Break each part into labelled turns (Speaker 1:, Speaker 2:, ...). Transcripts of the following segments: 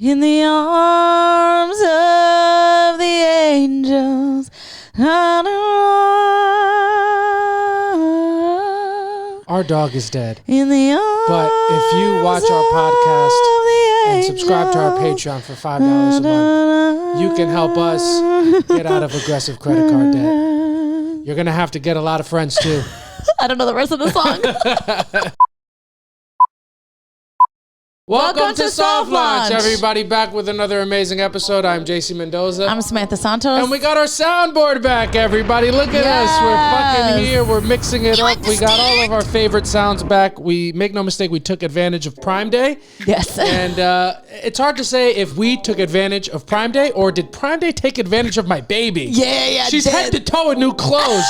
Speaker 1: In the arms of the angels.
Speaker 2: Our dog is dead.
Speaker 1: In the arms
Speaker 2: But if you watch our podcast and subscribe to our Patreon for $5 a month, you can help us get out of aggressive credit card debt. You're going to have to get a lot of friends too.
Speaker 1: I don't know the rest of the song.
Speaker 2: Welcome to Soft Launch, everybody. Back with another amazing episode. I'm JC Mendoza.
Speaker 1: I'm Samantha Santos.
Speaker 2: And we got our soundboard back, everybody. Look at us. We're fucking here. We're mixing it up. We got all of our favorite sounds back. We make no mistake, we took advantage of Prime Day.
Speaker 1: Yes.
Speaker 2: And it's hard to say if we took advantage of Prime Day or did Prime Day take advantage of my baby.
Speaker 1: Yeah.
Speaker 2: She's head to toe in new clothes.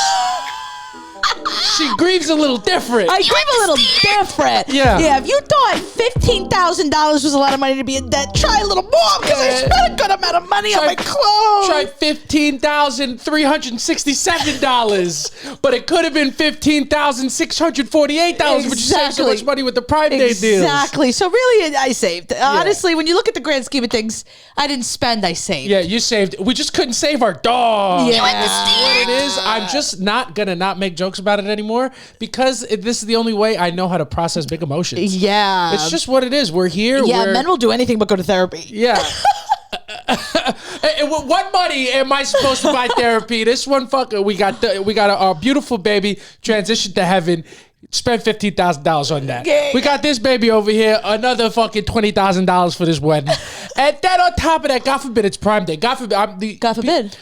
Speaker 2: She grieves a little different.
Speaker 1: I grieve a little different.
Speaker 2: Yeah.
Speaker 1: If you thought $15,000 was a lot of money to be in debt, try a little more because I spent a good amount of money on my clothes.
Speaker 2: Try $15,367, but it could have been $15,648. But you saved so much money with the Prime Day deals.
Speaker 1: Exactly. So really, I saved. Honestly, when you look at the grand scheme of things, I didn't spend. I saved.
Speaker 2: Yeah, you saved. We just couldn't save our dog.
Speaker 1: Yeah.
Speaker 2: What it is. I'm just not gonna not make jokes about it anymore because this is the only way I know how to process big emotions.
Speaker 1: Yeah.
Speaker 2: It's just what it is. We're here.
Speaker 1: Yeah, men will do anything but go to therapy.
Speaker 2: Yeah. What money am I supposed to buy therapy? This one fucker, we got our beautiful baby transitioned to heaven. Spend $15,000 on that.
Speaker 1: Yeah.
Speaker 2: We got this baby over here, another fucking $20,000 for this wedding, and then on top of that, God forbid it's Prime Day. God forbid.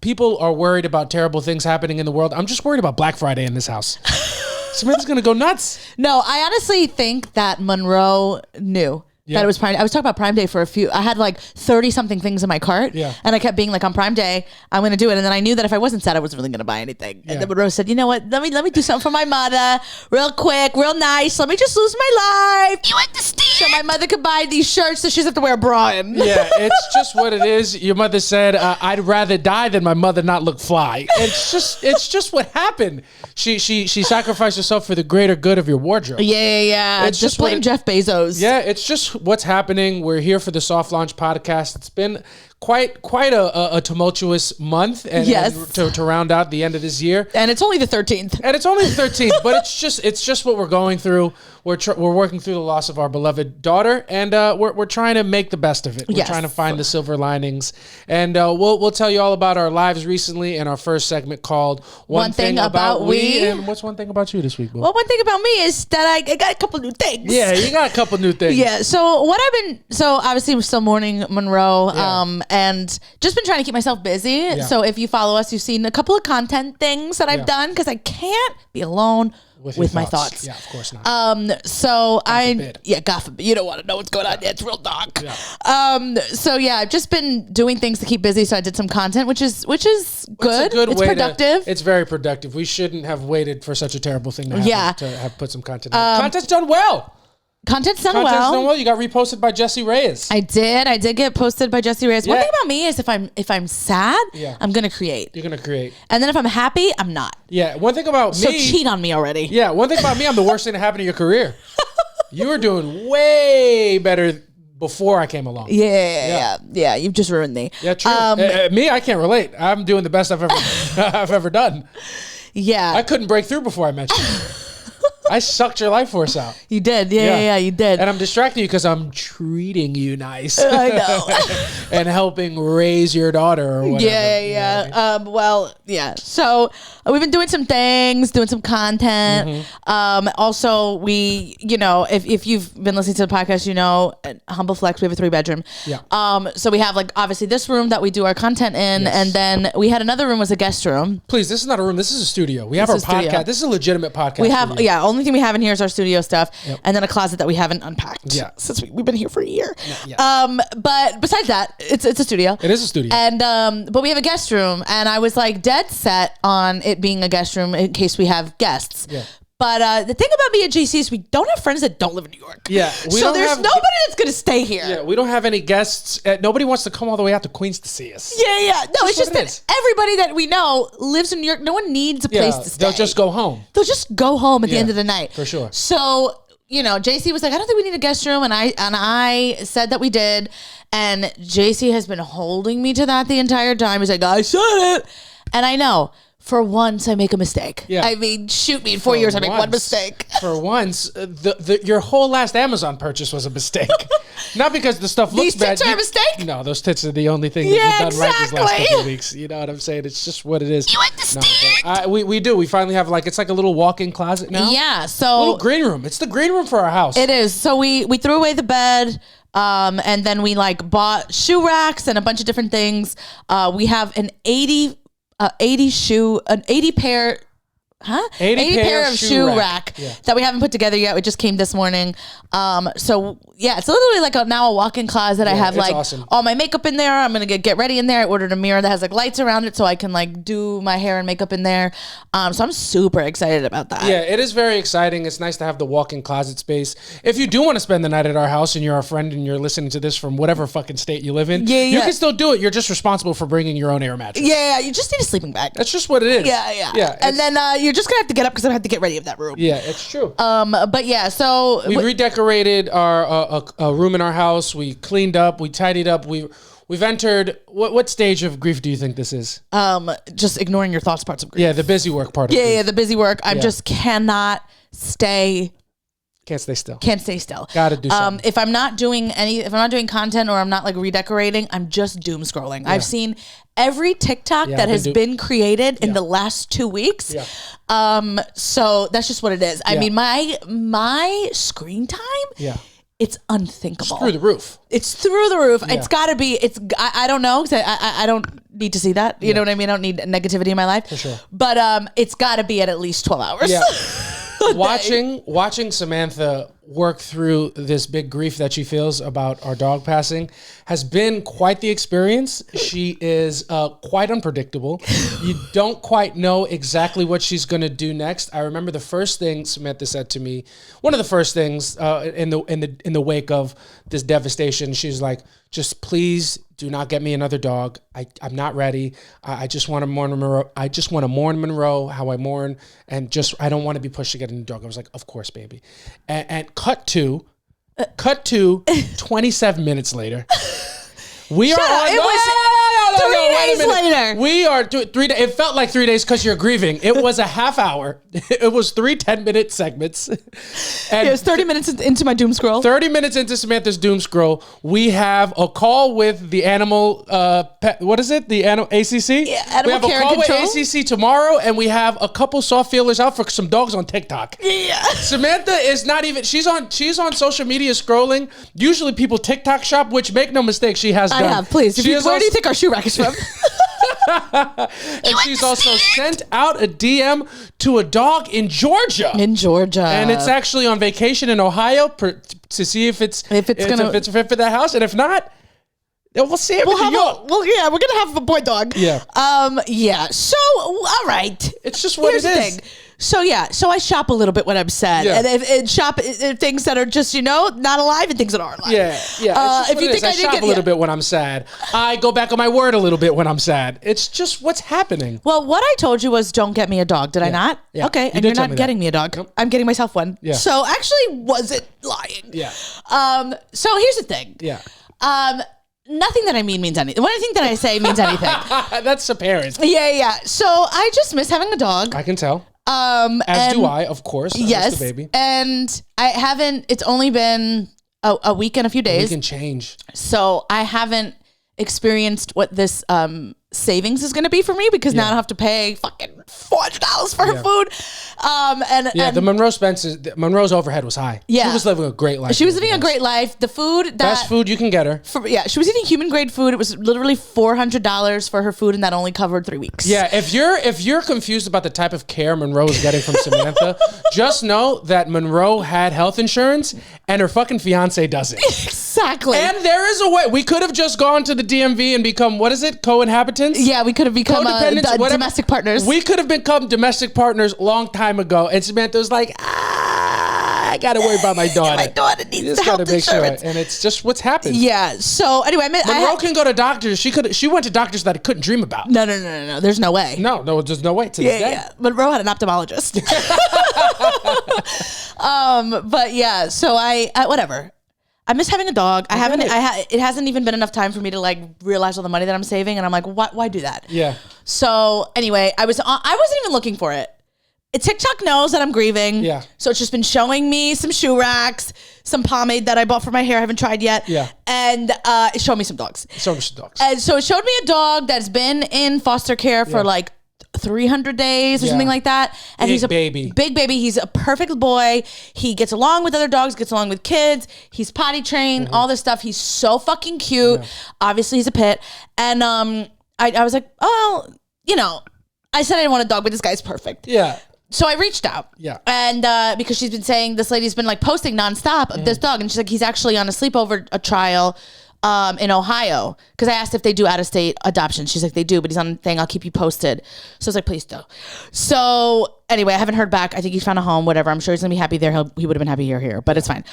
Speaker 2: People are worried about terrible things happening in the world. I'm just worried about Black Friday in this house. Samantha's gonna go nuts.
Speaker 1: No, I honestly think that Monroe knew that it was Prime Day. I was talking about Prime Day for I had like 30 something things in my cart.
Speaker 2: Yeah.
Speaker 1: And I kept being like, on Prime Day, I'm going to do it. And then I knew that if I wasn't sad, I wasn't really going to buy anything.
Speaker 2: Yeah.
Speaker 1: And then Monroe said, you know what? Let me do something for my mother real quick, real nice. Let me just lose my life. You understand? So my mother could buy these shirts so she doesn't have to wear a bra in.
Speaker 2: Yeah, it's just what it is. Your mother said, I'd rather die than my mother not look fly. It's just what happened. She sacrificed herself for the greater good of your wardrobe.
Speaker 1: Yeah.
Speaker 2: It's
Speaker 1: just blame Jeff Bezos.
Speaker 2: Yeah, it's just what's happening. We're here for the Soft Launch podcast. It's been quite a tumultuous month and to round out the end of this year.
Speaker 1: And it's only the 13th.
Speaker 2: But it's just what we're going through. We're working through the loss of our beloved daughter, and we're trying to make the best of it. We're trying to find the silver linings, and we'll tell you all about our lives recently in our first segment called One Thing About We. And what's one thing about you this week, Boo?
Speaker 1: Well, one thing about me is that I got a couple new things.
Speaker 2: Yeah, you got a couple new things.
Speaker 1: Yeah. So obviously we're still mourning Monroe, and just been trying to keep myself busy. Yeah. So if you follow us, you've seen a couple of content things that I've done because I can't be alone with my thoughts.
Speaker 2: Yeah, of course not.
Speaker 1: So God forbid. You don't want to know what's going on. It's real dark. Yeah. So I've just been doing things to keep busy. So I did some content, which is good. It's productive.
Speaker 2: It's very productive. We shouldn't have waited for such a terrible thing to happen to have put some content out. Content's done well.
Speaker 1: Content's done well.
Speaker 2: You got reposted by Jessie Reyes.
Speaker 1: I did get posted by Jessie Reyes. One thing about me is if I'm sad, I'm gonna create.
Speaker 2: You're gonna create.
Speaker 1: And then if I'm happy, I'm not.
Speaker 2: Yeah. One thing about me.
Speaker 1: So cheat on me already.
Speaker 2: Yeah. One thing about me, I'm the worst thing to happen to your career. You were doing way better before I came along.
Speaker 1: Yeah. You've just ruined me.
Speaker 2: Yeah. True. Me, I can't relate. I'm doing the best I've ever done.
Speaker 1: Yeah.
Speaker 2: I couldn't break through before I met you. I sucked your life force out.
Speaker 1: You did. Yeah, you did.
Speaker 2: And I'm distracting you because I'm treating you nice.
Speaker 1: I know.
Speaker 2: And helping raise your daughter or whatever.
Speaker 1: Yeah. So we've been doing some things, doing some content. Mm-hmm. Also, we, if you've been listening to the podcast, Humble Flex, we have a 3-bedroom.
Speaker 2: Yeah.
Speaker 1: So we have obviously this room that we do our content in. Yes. And then we had another room was a guest room.
Speaker 2: Please, this is not a room. This is a studio. We have our podcast. Studio. This is a legitimate podcast.
Speaker 1: We have, only thing we have in here is our studio stuff, and then a closet that we haven't unpacked. Yeah, since we've been here for a year. Yeah. But besides that, it's a studio.
Speaker 2: It is a studio.
Speaker 1: And but we have a guest room, and I was like dead set on it being a guest room in case we have guests. Yeah. But the thing about me at JC is we don't have friends that don't live in New York.
Speaker 2: Yeah.
Speaker 1: So there's nobody that's going to stay here.
Speaker 2: Yeah, we don't have any guests. Nobody wants to come all the way out to Queens to see us.
Speaker 1: Yeah. No, it's just that everybody that we know lives in New York. No one needs a place to stay.
Speaker 2: They'll just go home.
Speaker 1: They'll just go home at the end of the night.
Speaker 2: For sure.
Speaker 1: So JC was like, I don't think we need a guest room. And I said that we did. And JC has been holding me to that the entire time. He's like, I said it. And I know. For once, I make a mistake. Yeah. I mean, shoot me. In 4 years, I make one mistake.
Speaker 2: For once, your whole last Amazon purchase was a mistake. Not because the stuff looks bad.
Speaker 1: These tits are a mistake?
Speaker 2: No, those tits are the only thing that you've done right these last couple of weeks. You know what I'm saying? It's just what it is.
Speaker 1: You understand?
Speaker 2: We do. We finally have it's like a little walk-in closet now.
Speaker 1: Yeah. So
Speaker 2: a little green room. It's the green room for our house.
Speaker 1: It is. So we threw away the bed. And then we bought shoe racks and a bunch of different things. We have an 80 pair of shoe rack that we haven't put together yet. We just came this morning. So yeah, it's literally now a walk-in closet. I have awesome. All my makeup in there. I'm gonna get ready in there. I ordered a mirror that has lights around it so I can do my hair and makeup in there. So I'm super excited about that.
Speaker 2: Yeah, it is very exciting. It's nice to have the walk-in closet space. If you do want to spend the night at our house and you're our friend and you're listening to this from whatever fucking state you live in, you can still do it. You're just responsible for bringing your own air mattress.
Speaker 1: Yeah, you just need a sleeping bag.
Speaker 2: That's just what it is.
Speaker 1: Yeah. And then you're just gonna have to get up because I have to get ready in that room.
Speaker 2: Yeah, it's true.
Speaker 1: But yeah, so
Speaker 2: we redecorated our a room in our house. We cleaned up. We tidied up. We've entered. What stage of grief do you think this is?
Speaker 1: Just ignoring your thoughts parts of grief.
Speaker 2: Yeah, the busy work part.
Speaker 1: Yeah, the busy work. I just cannot stay.
Speaker 2: Can't stay still.
Speaker 1: Gotta
Speaker 2: do something.
Speaker 1: If I'm not doing content or I'm not redecorating, I'm just doom scrolling. Yeah. I've seen every TikTok that has been created in the last 2 weeks. Yeah. So that's just what it is. I mean, my screen time. It's unthinkable.
Speaker 2: It's through the roof.
Speaker 1: Yeah. It's got to be. I don't know because I don't need to see that. You know what I mean? I don't need negativity in my life.
Speaker 2: For sure.
Speaker 1: But it's got to be at least 12 hours.
Speaker 2: Yeah. Watching Samantha work through this big grief that she feels about our dog passing has been quite the experience. She is quite unpredictable. You don't quite know exactly what she's going to do next. I remember the first thing Samantha said to me, one of the first things in the wake of this devastation, she's like, just please do not get me another dog. I'm not ready. I just want to mourn Monroe. I just want to mourn Monroe how I mourn, and I don't want to be pushed to get a new dog. I was like, of course, baby. And cut to 27 minutes later. We are on.
Speaker 1: It was 3 days later.
Speaker 2: We are 3 days. It felt like 3 days because you're grieving. It was a half hour. It was 3 10-minute segments. And
Speaker 1: it was 30 minutes into my doom scroll.
Speaker 2: 30 minutes into Samantha's doom scroll, we have a call with the animal. What is it? The animal ACC.
Speaker 1: Yeah, animal
Speaker 2: we have
Speaker 1: care
Speaker 2: a call
Speaker 1: and control
Speaker 2: with ACC tomorrow, and we have a couple soft feelers out for some dogs on TikTok.
Speaker 1: Yeah.
Speaker 2: Samantha is not even. She's on social media scrolling. Usually people TikTok shop, which make no mistake, she has.
Speaker 1: I have, please. Where do you think our shoe rack is from?
Speaker 2: And she's also sent out a DM to a dog in Georgia. And it's actually on vacation in Ohio to see if it's fit for that house. And if not, we'll see if it's New York.
Speaker 1: We're gonna have a boy dog.
Speaker 2: Yeah.
Speaker 1: So all right.
Speaker 2: It's just what it is.
Speaker 1: So I shop a little bit when I'm sad, and shop things that are just not alive and things that are alive.
Speaker 2: Yeah. If you think I shop a little bit when I'm sad, I go back on my word a little bit when I'm sad. It's just what's happening.
Speaker 1: Well, what I told you was don't get me a dog. Did I not?
Speaker 2: Yeah.
Speaker 1: Okay, and you're not getting me a dog. Nope. I'm getting myself one.
Speaker 2: Yeah.
Speaker 1: So actually, wasn't lying.
Speaker 2: Yeah.
Speaker 1: So here's the thing.
Speaker 2: Yeah.
Speaker 1: Nothing that I mean anything. Anything that I say means anything.
Speaker 2: That's apparent.
Speaker 1: Yeah. So I just miss having a dog.
Speaker 2: I can tell. As do I, of course.
Speaker 1: Yes.
Speaker 2: The baby.
Speaker 1: And I haven't, it's only been a week and a few days.
Speaker 2: We can change.
Speaker 1: So I haven't experienced what this savings is going to be for me because now I don't have to pay fucking $400 for her food.
Speaker 2: The Monroe's overhead was high.
Speaker 1: Yeah.
Speaker 2: She was living a great life.
Speaker 1: She was living a great life. The food
Speaker 2: best food you can get her.
Speaker 1: She was eating human grade food. It was literally $400 for her food, and that only covered 3 weeks.
Speaker 2: Yeah, if you're confused about the type of care Monroe is getting from Samantha, just know that Monroe had health insurance and her fucking fiance doesn't.
Speaker 1: Exactly.
Speaker 2: And there is a way. We could have just gone to the DMV and become, what is it, co-inhabitants?
Speaker 1: Yeah, we could have become domestic partners.
Speaker 2: We could have become domestic partners long time ago. And Samantha was like, gotta worry about my daughter.
Speaker 1: My daughter needs
Speaker 2: you just
Speaker 1: health
Speaker 2: gotta make
Speaker 1: insurance.
Speaker 2: sure, and it's just what's happened.
Speaker 1: Yeah. So anyway,
Speaker 2: Monroe can go to doctors. She went to doctors that I couldn't dream about.
Speaker 1: No. There's no way.
Speaker 2: No, there's no way to this day.
Speaker 1: Yeah. Monroe had an ophthalmologist. But yeah. So I whatever. I miss having a dog. It hasn't even been enough time for me to like realize all the money that I'm saving, and I'm like, why do that?
Speaker 2: Yeah.
Speaker 1: So anyway, I wasn't even looking for it. TikTok knows that I'm grieving.
Speaker 2: Yeah.
Speaker 1: So it's just been showing me some shoe racks, some pomade that I bought for my hair. I haven't tried yet.
Speaker 2: Yeah.
Speaker 1: And it showed me some dogs. And so it showed me a dog that's been in foster care for like 300 days or something like that. And he's a big baby. He's a perfect boy. He gets along with other dogs, gets along with kids. He's potty trained, all this stuff. He's so fucking cute. Yeah. Obviously he's a pit. And I was like, oh, I said I didn't want a dog, but this guy's perfect.
Speaker 2: Yeah.
Speaker 1: So I reached out.
Speaker 2: Yeah.
Speaker 1: And because she's been saying, this lady's been like posting nonstop of this dog. And she's like, he's actually on a sleepover trial in Ohio. Because I asked if they do out-of-state adoption. She's like, they do, but he's on the thing. I'll keep you posted. So I was like, please do. So anyway, I haven't heard back. I think he's found a home, whatever. I'm sure he's going to be happy there. He would have been happy here, but it's fine.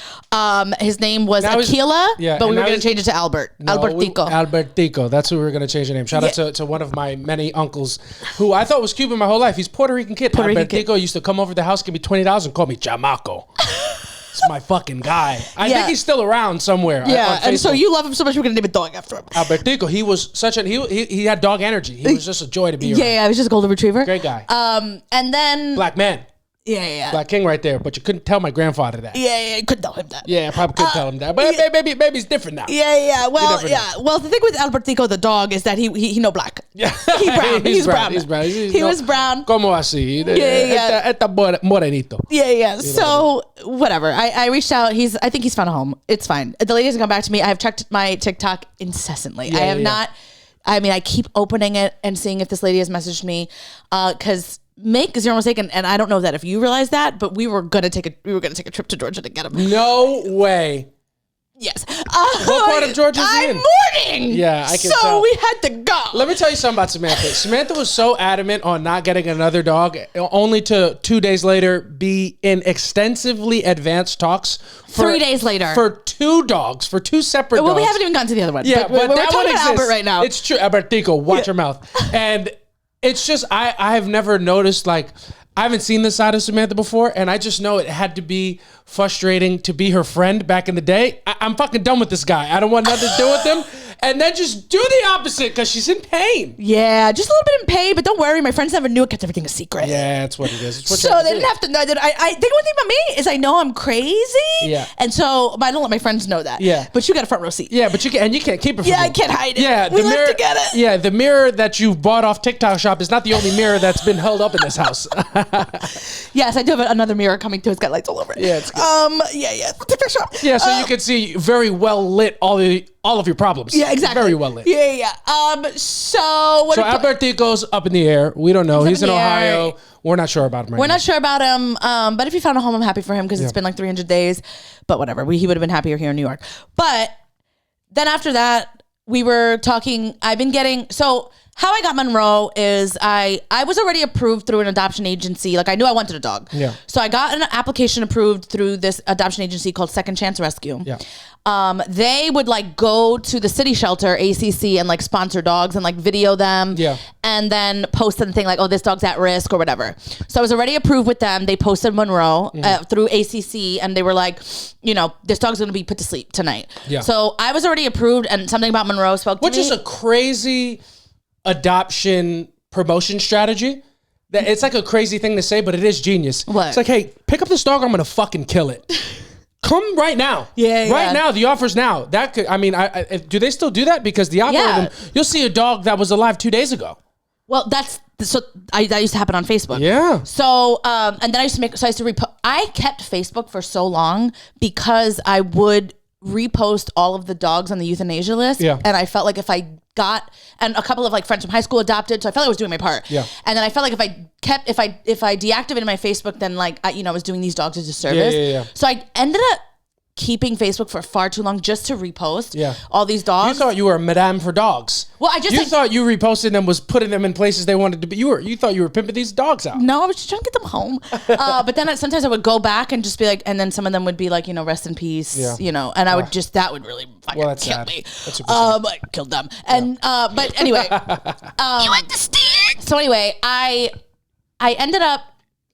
Speaker 1: His name was Aquila, but we were going to change it to Albert. Albertico.
Speaker 2: Albertico. That's who we were going to change the name. Shout out to one of my many uncles who I thought was Cuban my whole life. He's Puerto Rican kid. Albertico used to come over to the house, give me $20 and call me Chamaco. It's my fucking guy. I think he's still around somewhere.
Speaker 1: Yeah, and so you love him so much, we're gonna name a dog after him.
Speaker 2: Albertico, he was such he had dog energy. He was just a joy to be around.
Speaker 1: Yeah, he was just a golden retriever.
Speaker 2: Great guy.
Speaker 1: And then
Speaker 2: black man.
Speaker 1: Yeah.
Speaker 2: Black king right there, but you couldn't tell my grandfather that.
Speaker 1: Yeah, you couldn't tell him that.
Speaker 2: Yeah, I probably couldn't tell him that. But maybe it's different now.
Speaker 1: Yeah. Well, Well, the thing with Albertico, the dog, is that he no black. Yeah. He's brown. He was brown.
Speaker 2: Como así?
Speaker 1: Yeah.
Speaker 2: Eta morenito.
Speaker 1: Yeah. So, whatever. I reached out. I think he's found a home. It's fine. The lady hasn't come back to me. I have checked my TikTok incessantly. I have not. I mean, I keep opening it and seeing if this lady has messaged me. Because make zero mistake, and I don't know that if you realize that, but we were gonna take a trip to Georgia to get him.
Speaker 2: No way.
Speaker 1: Yes.
Speaker 2: What part of Georgia is he in?
Speaker 1: Mourning.
Speaker 2: Yeah, I can tell.
Speaker 1: So we had to go.
Speaker 2: Let me tell you something about Samantha. Samantha was so adamant on not getting another dog, only to 2 days later be in extensively advanced talks.
Speaker 1: 3 days later.
Speaker 2: For two separate dogs.
Speaker 1: Well, we haven't even gotten to the other one.
Speaker 2: Yeah, but
Speaker 1: we're
Speaker 2: that
Speaker 1: talking
Speaker 2: one
Speaker 1: about
Speaker 2: exists.
Speaker 1: Albert right now.
Speaker 2: It's true. Albertico, watch your mouth. And it's just, I have never noticed, like, I haven't seen this side of Samantha before, and I just know it had to be frustrating to be her friend back in the day. I'm fucking done with this guy. I don't want nothing to do with him. And then just do the opposite because she's in pain.
Speaker 1: Yeah, just a little bit in pain, but don't worry. My friends never knew. It kept everything a secret.
Speaker 2: Yeah, that's what it is.
Speaker 1: So they didn't have to know that. I think one thing about me is I know I'm crazy.
Speaker 2: Yeah.
Speaker 1: And so, but I don't let my friends know that.
Speaker 2: Yeah.
Speaker 1: But you got a front row seat.
Speaker 2: Yeah, but you can't keep it from me.
Speaker 1: I can't hide it.
Speaker 2: Yeah,
Speaker 1: we live together.
Speaker 2: Yeah, the mirror that you bought off TikTok Shop is not the only mirror that's been held up in this house.
Speaker 1: Yes, I do have another mirror coming too. It's got lights all over it.
Speaker 2: Yeah, it's good.
Speaker 1: Yeah. TikTok Shop.
Speaker 2: Yeah, so you can see very well lit all of your problems.
Speaker 1: Yeah, exactly.
Speaker 2: Very well lit.
Speaker 1: Yeah. So
Speaker 2: Albertico's up in the air. We don't know. He's in Ohio. We're not sure about him.
Speaker 1: We're not sure about him. But if he found a home, I'm happy for him because it's been like 300 days. But whatever. He would have been happier here in New York. But then after that, we were talking. So how I got Monroe is I was already approved through an adoption agency. Like I knew I wanted a dog.
Speaker 2: Yeah.
Speaker 1: So I got an application approved through this adoption agency called Second Chance Rescue.
Speaker 2: Yeah.
Speaker 1: They would like go to the city shelter, ACC, and like sponsor dogs and like video them.
Speaker 2: Yeah.
Speaker 1: And then post something like, oh, this dog's at risk or whatever. So I was already approved with them. They posted Monroe through ACC and they were like, this dog's going to be put to sleep tonight.
Speaker 2: Yeah.
Speaker 1: So I was already approved and something about Monroe spoke to me.
Speaker 2: Which is a crazy adoption promotion strategy. It's like a crazy thing to say, but it is genius.
Speaker 1: What?
Speaker 2: It's like, hey, pick up this dog, I'm going to fucking kill it. Come right now.
Speaker 1: Yeah.
Speaker 2: Right now, the offer's now. That could, do they still do that? Because the algorithm, you'll see a dog that was alive 2 days ago.
Speaker 1: Well, that used to happen on Facebook.
Speaker 2: Yeah.
Speaker 1: So, and then I used to I kept Facebook for so long because I would repost all of the dogs on the euthanasia list. Yeah. And I felt like if I and a couple of like friends from high school adopted, so I felt like I was doing my part.
Speaker 2: Yeah.
Speaker 1: And then I felt like if I deactivated my Facebook, then like I was doing these dogs a disservice.
Speaker 2: Yeah.
Speaker 1: So I ended up keeping Facebook for far too long just to repost all these dogs.
Speaker 2: You thought you were a madame for dogs.
Speaker 1: Well, I just
Speaker 2: you thought you reposting them was putting them in places they wanted to be. You thought you were pimping these dogs out.
Speaker 1: No, I was just trying to get them home. But then sometimes I would go back and just be like, and then some of them would be like, rest in peace, and I would that would really fucking kill me. That's I killed them. And but anyway, you understand. So anyway, I ended up.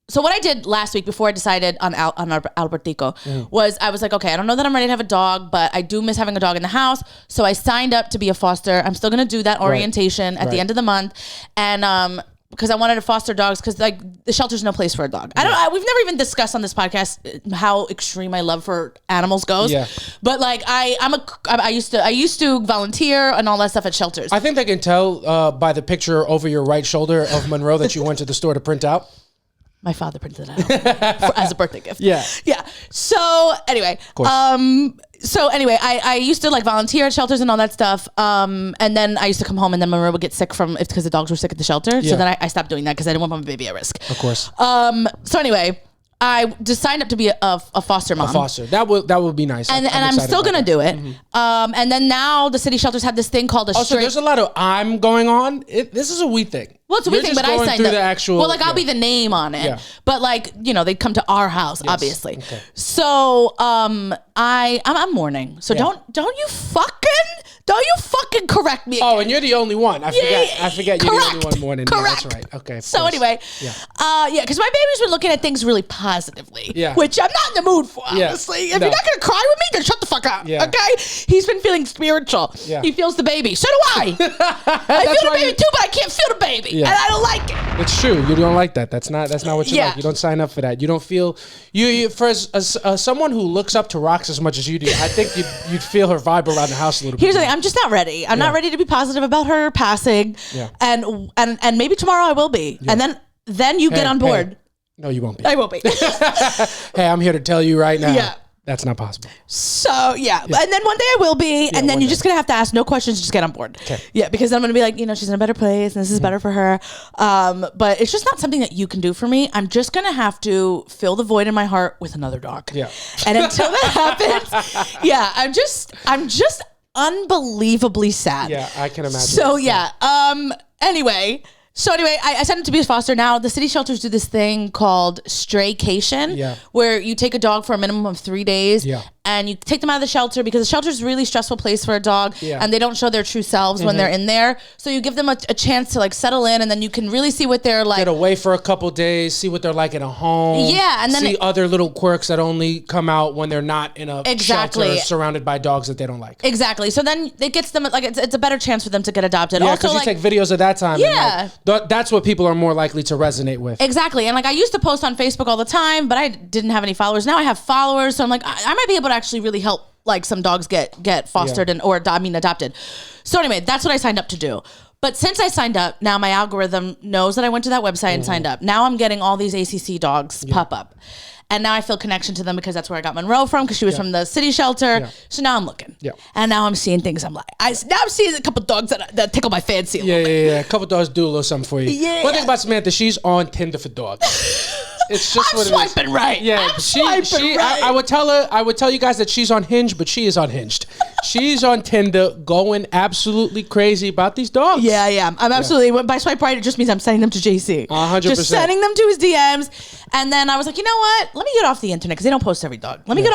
Speaker 1: So what I did last week before I decided on Albertico was I was like, okay, I don't know that I'm ready to have a dog, but I do miss having a dog in the house. So I signed up to be a foster. I'm still going to do that orientation at the end of the month. And because I wanted to foster dogs because like the shelter's no place for a dog. We've never even discussed on this podcast how extreme my love for animals goes. Yeah. But like I used to volunteer and all that stuff at shelters.
Speaker 2: I think they can tell by the picture over your right shoulder of Monroe that you went to the store to print out.
Speaker 1: My father printed it out as a birthday gift.
Speaker 2: Yeah.
Speaker 1: Yeah. So anyway, I used to like volunteer at shelters and all that stuff. And then I used to come home and then Monroe would get sick because the dogs were sick at the shelter. Yeah. So then I stopped doing that because I didn't want my baby at risk.
Speaker 2: Of course.
Speaker 1: So anyway, I just signed up to be a foster mom.
Speaker 2: A foster. That would be nice.
Speaker 1: And I'm still going to do it. Mm-hmm. And then now the city shelters have this thing called
Speaker 2: so there's a lot of I'm going on. This is a we thing.
Speaker 1: Well, it's a weird thing, but I signed up. The actual, I'll be the name on it. Yeah. But like, they'd come to our house, obviously. Okay. So I'm mourning. So don't you fucking correct me again.
Speaker 2: Oh, and you're the only one. I forget you're the only one mourning. Correct. Yeah, that's right. Okay.
Speaker 1: So anyway, because my baby's been looking at things really positively. Yeah. Which I'm not in the mood for, honestly. If you're not gonna cry with me, then shut the fuck up. Yeah. Okay? He's been feeling spiritual. Yeah. He feels the baby. So do I. I feel the baby too, but I can't feel the baby. Yeah. And I don't like it.
Speaker 2: It's true. You don't like that. That's not what you like. You don't sign up for that. You don't feel you for someone who looks up to rocks as much as you do. I think you'd feel her vibe around the house a little bit.
Speaker 1: Here's the thing. I'm just not ready. I'm not ready to be positive about her passing. Yeah. And maybe tomorrow I will be. Yeah. And then you get on board.
Speaker 2: Hey. No, you won't be.
Speaker 1: I won't be.
Speaker 2: Hey, I'm here to tell you right now. Yeah. That's not possible.
Speaker 1: So, yeah. And then one day I will be. Yeah, and then you're just going to have to ask no questions. Just get on board. Okay. Yeah, because I'm going to be like, she's in a better place. And this is better for her. But it's just not something that you can do for me. I'm just going to have to fill the void in my heart with another dog. Yeah. And until that happens, I'm just unbelievably sad.
Speaker 2: Yeah, I can imagine.
Speaker 1: So, anyway... So anyway, I sent him to be a foster. Now the city shelters do this thing called Straycation, where you take a dog for a minimum of 3 days, and you take them out of the shelter because the shelter is a really stressful place for a dog, and they don't show their true selves when they're in there. So you give them a chance to like settle in, and then you can really see what they're like.
Speaker 2: Get away for a couple days, see what they're like in a home.
Speaker 1: Yeah, and then
Speaker 2: see other little quirks that only come out when they're not in a shelter surrounded by dogs that they don't like.
Speaker 1: Exactly. So then it gets them like it's a better chance for them to get adopted.
Speaker 2: Yeah, because you take videos of that time.
Speaker 1: Yeah.
Speaker 2: And that's what people are more likely to resonate with.
Speaker 1: Exactly. And like I used to post on Facebook all the time, but I didn't have any followers. Now I have followers. So I'm like, I might be able to actually really help like some dogs get fostered adopted. So anyway, that's what I signed up to do. But since I signed up, now my algorithm knows that I went to that website and signed up. Now I'm getting all these ACC dogs pop up. And now I feel connection to them because that's where I got Monroe from, because she was from the city shelter. Yeah. So now I'm looking. Yeah. And now I'm seeing things I'm like, now I'm seeing a couple dogs that tickle my fancy a little bit.
Speaker 2: Yeah. A couple dogs do a little something for you. Yeah. One thing about Samantha, she's on Tinder for dogs. It's just what it is.
Speaker 1: I'm swiping right. Yeah, right.
Speaker 2: I would tell you guys that she's on Hinge, but she is unhinged. She's on Tinder going absolutely crazy about these dogs.
Speaker 1: Yeah, I am. I'm absolutely, by swipe right, it just means I'm sending them to JC.
Speaker 2: 100%.
Speaker 1: Just sending them to his DMs. And then I was like, you know what? Let me get off the internet because they don't post every dog. Let me get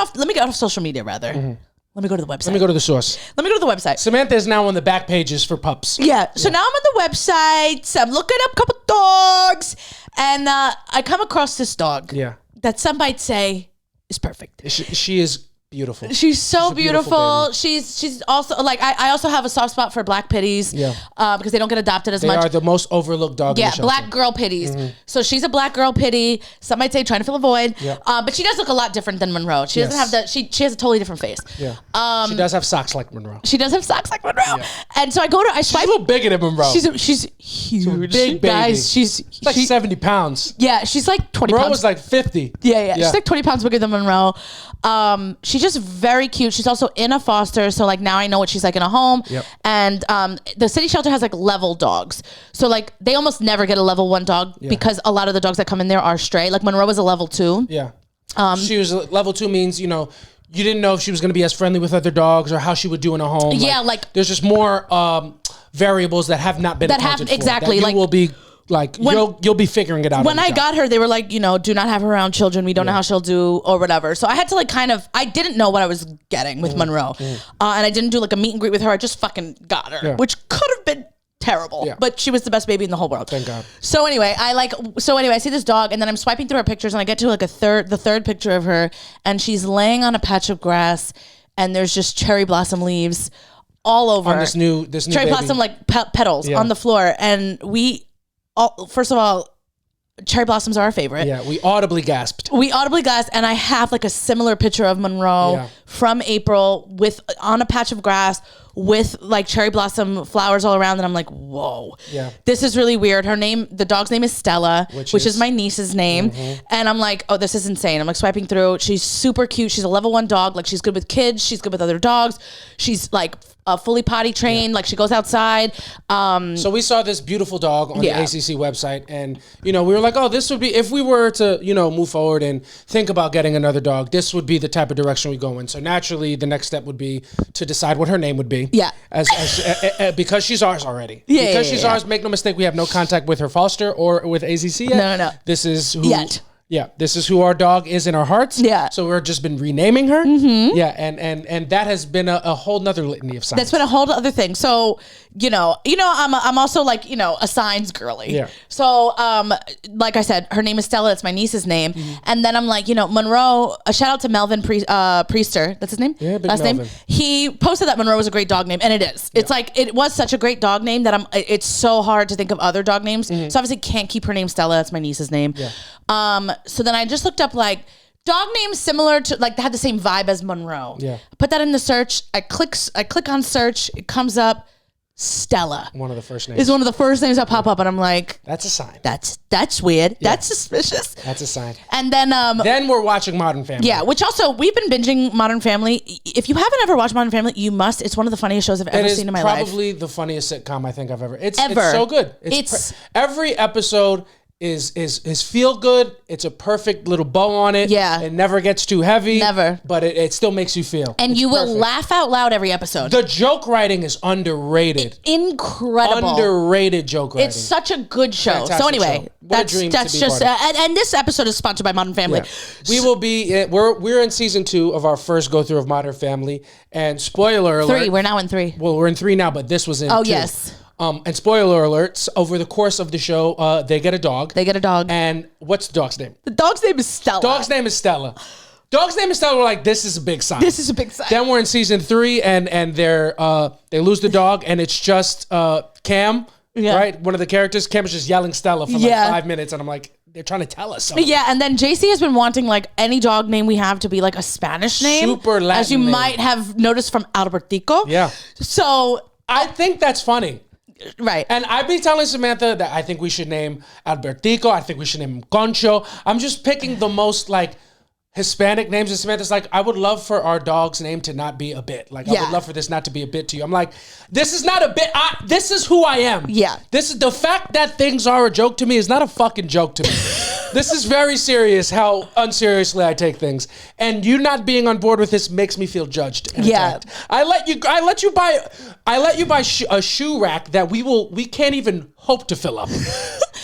Speaker 1: off social media rather. Mm-hmm. Let me go to the website.
Speaker 2: Let me go to the source.
Speaker 1: Let me go to the website.
Speaker 2: Samantha is now on the back pages for pups.
Speaker 1: Yeah. So now I'm on the website. I'm looking up a couple dogs. And I come across this dog. Yeah. That some might say is perfect.
Speaker 2: She is beautiful.
Speaker 1: She's so beautiful. She's also like I also have a soft spot for black pitties. Yeah. Because they don't get adopted as much.
Speaker 2: They are the most overlooked dog.
Speaker 1: Yeah,
Speaker 2: in the shelter.
Speaker 1: Black girl pitties. Mm-hmm. So she's a black girl pittie. Some might say trying to fill a void. Yeah. But she does look a lot different than Monroe. She doesn't have she has a totally different face.
Speaker 2: Yeah. She does have socks like Monroe.
Speaker 1: Yeah. And so I swipe.
Speaker 2: She's a little bigger than Monroe.
Speaker 1: She's huge. Big baby. Guys, she's
Speaker 2: like 70 pounds.
Speaker 1: Yeah, she's like 20
Speaker 2: Monroe
Speaker 1: pounds.
Speaker 2: was like 50.
Speaker 1: Yeah. She's like 20 pounds bigger than Monroe. She's just very cute. She's also in a foster, so like now I know what she's like in a home. Yep. And the city shelter has like level dogs, so like they almost never get a level 1 dog because a lot of the dogs that come in there are stray. Like Monroe was a level 2.
Speaker 2: Yeah. She was level 2 means you didn't know if she was going to be as friendly with other dogs or how she would do in a home.
Speaker 1: Yeah, like
Speaker 2: there's just more variables that have not been accounted for.
Speaker 1: Exactly.
Speaker 2: That you will be like you'll be figuring it out.
Speaker 1: When I got her, they were like, do not have her around children. We don't know how she'll do or whatever. So I had to like I didn't know what I was getting with Monroe, and I didn't do like a meet and greet with her. I just fucking got her, which could have been terrible, but she was the best baby in the whole world.
Speaker 2: Thank God.
Speaker 1: So anyway, I see this dog, and then I'm swiping through her pictures, and I get to like the third picture of her, and she's laying on a patch of grass, and there's just cherry blossom leaves all over
Speaker 2: on this new
Speaker 1: cherry
Speaker 2: baby.
Speaker 1: blossom like petals on the floor, and first of all, cherry blossoms are our favorite.
Speaker 2: Yeah, we audibly gasped.
Speaker 1: And I have like a similar picture of Monroe from April on a patch of grass with like cherry blossom flowers all around, and I'm like, whoa, this is really weird. The dog's name is Stella, which is my niece's name, and I'm like, oh, this is insane. I'm like swiping through. She's super cute. She's a level 1 dog. Like she's good with kids. She's good with other dogs. She's like fully potty trained. Like she goes outside.
Speaker 2: So we saw this beautiful dog on the ACC website, and we were like, oh, this would be, if we were to move forward and think about getting another dog, this would be the type of direction we go in. So naturally, the next step would be to decide what her name would be.
Speaker 1: Yeah.
Speaker 2: Because she's ours already. Yeah. Because she's ours. Make no mistake, we have no contact with her foster or with ACC yet.
Speaker 1: No.
Speaker 2: This is who. Yeah, this is who our dog is in our hearts. Yeah. So we've just been renaming her. Mm-hmm. Yeah, and that has been a whole nother litany of signs.
Speaker 1: That's been a whole other thing. So, I'm also like, a signs girly. Yeah. So, like I said, her name is Stella. It's my niece's name. Mm-hmm. And then I'm like, Monroe, a shout out to Melvin Priester. That's his name?
Speaker 2: Yeah, Last Melvin.
Speaker 1: Name. He posted that Monroe was a great dog name. And it is. Yeah. It's like, it was such a great dog name that it's so hard to think of other dog names. Mm-hmm. So obviously can't keep her name Stella. That's my niece's name. Yeah. So then I just looked up like dog names similar to like that had the same vibe as Monroe. Yeah. Put that in the search. I click on search. It comes up. Stella.
Speaker 2: One of the first names.
Speaker 1: Is one of the first names that pop up, and I'm like,
Speaker 2: that's a sign.
Speaker 1: That's weird. Yeah. That's suspicious.
Speaker 2: That's a sign.
Speaker 1: And then
Speaker 2: we're watching Modern Family.
Speaker 1: Yeah, which also we've been binging Modern Family. If you haven't ever watched Modern Family, you must. It's one of the funniest shows I've ever seen in my life.
Speaker 2: It's probably the funniest sitcom I think I've ever. It's so good. Every episode is feel good. It's a perfect little bow on it. Yeah. It never gets too heavy.
Speaker 1: Never.
Speaker 2: But it still makes you feel.
Speaker 1: And you will laugh out loud every episode.
Speaker 2: The joke writing is underrated.
Speaker 1: Incredible.
Speaker 2: Underrated joke writing.
Speaker 1: It's such a good show.
Speaker 2: Fantastic
Speaker 1: so anyway,
Speaker 2: show. That's
Speaker 1: just and this episode is sponsored by Modern Family. Yeah.
Speaker 2: We will be we're in season 2 of our first go through of Modern Family, and spoiler alert.
Speaker 1: 3. We're now in 3.
Speaker 2: Well, we're in 3 now, but this was in 2.
Speaker 1: Oh yes.
Speaker 2: And spoiler alerts, over the course of the show, they get a dog. And what's the dog's name?
Speaker 1: The dog's name is Stella.
Speaker 2: Dog's name is Stella. We're like, this is a big sign. Then we're in season 3, and they lose the dog, and it's just Cam, right? One of the characters. Cam is just yelling Stella for like 5 minutes, and I'm like, they're trying to tell us something.
Speaker 1: Yeah, and then JC has been wanting like any dog name we have to be like a Spanish name.
Speaker 2: Super Latin
Speaker 1: as you
Speaker 2: name.
Speaker 1: Might have noticed from Albertico.
Speaker 2: Yeah.
Speaker 1: So
Speaker 2: I think that's funny.
Speaker 1: Right.
Speaker 2: And I've been telling Samantha that I think we should name Albertico. I think we should name him Concho. I'm just picking the most like Hispanic names. And Samantha's like, I would love for our dog's name to not be a bit. Like, I would love for this not to be a bit to you. I'm like, this is not a bit. This is who I am.
Speaker 1: Yeah.
Speaker 2: This is the fact that things are a joke to me is not a fucking joke to me. This is very serious how unseriously I take things. And you not being on board with this makes me feel judged.
Speaker 1: Yeah.
Speaker 2: Attacked. I let you buy a shoe rack that we can't even hope to fill up.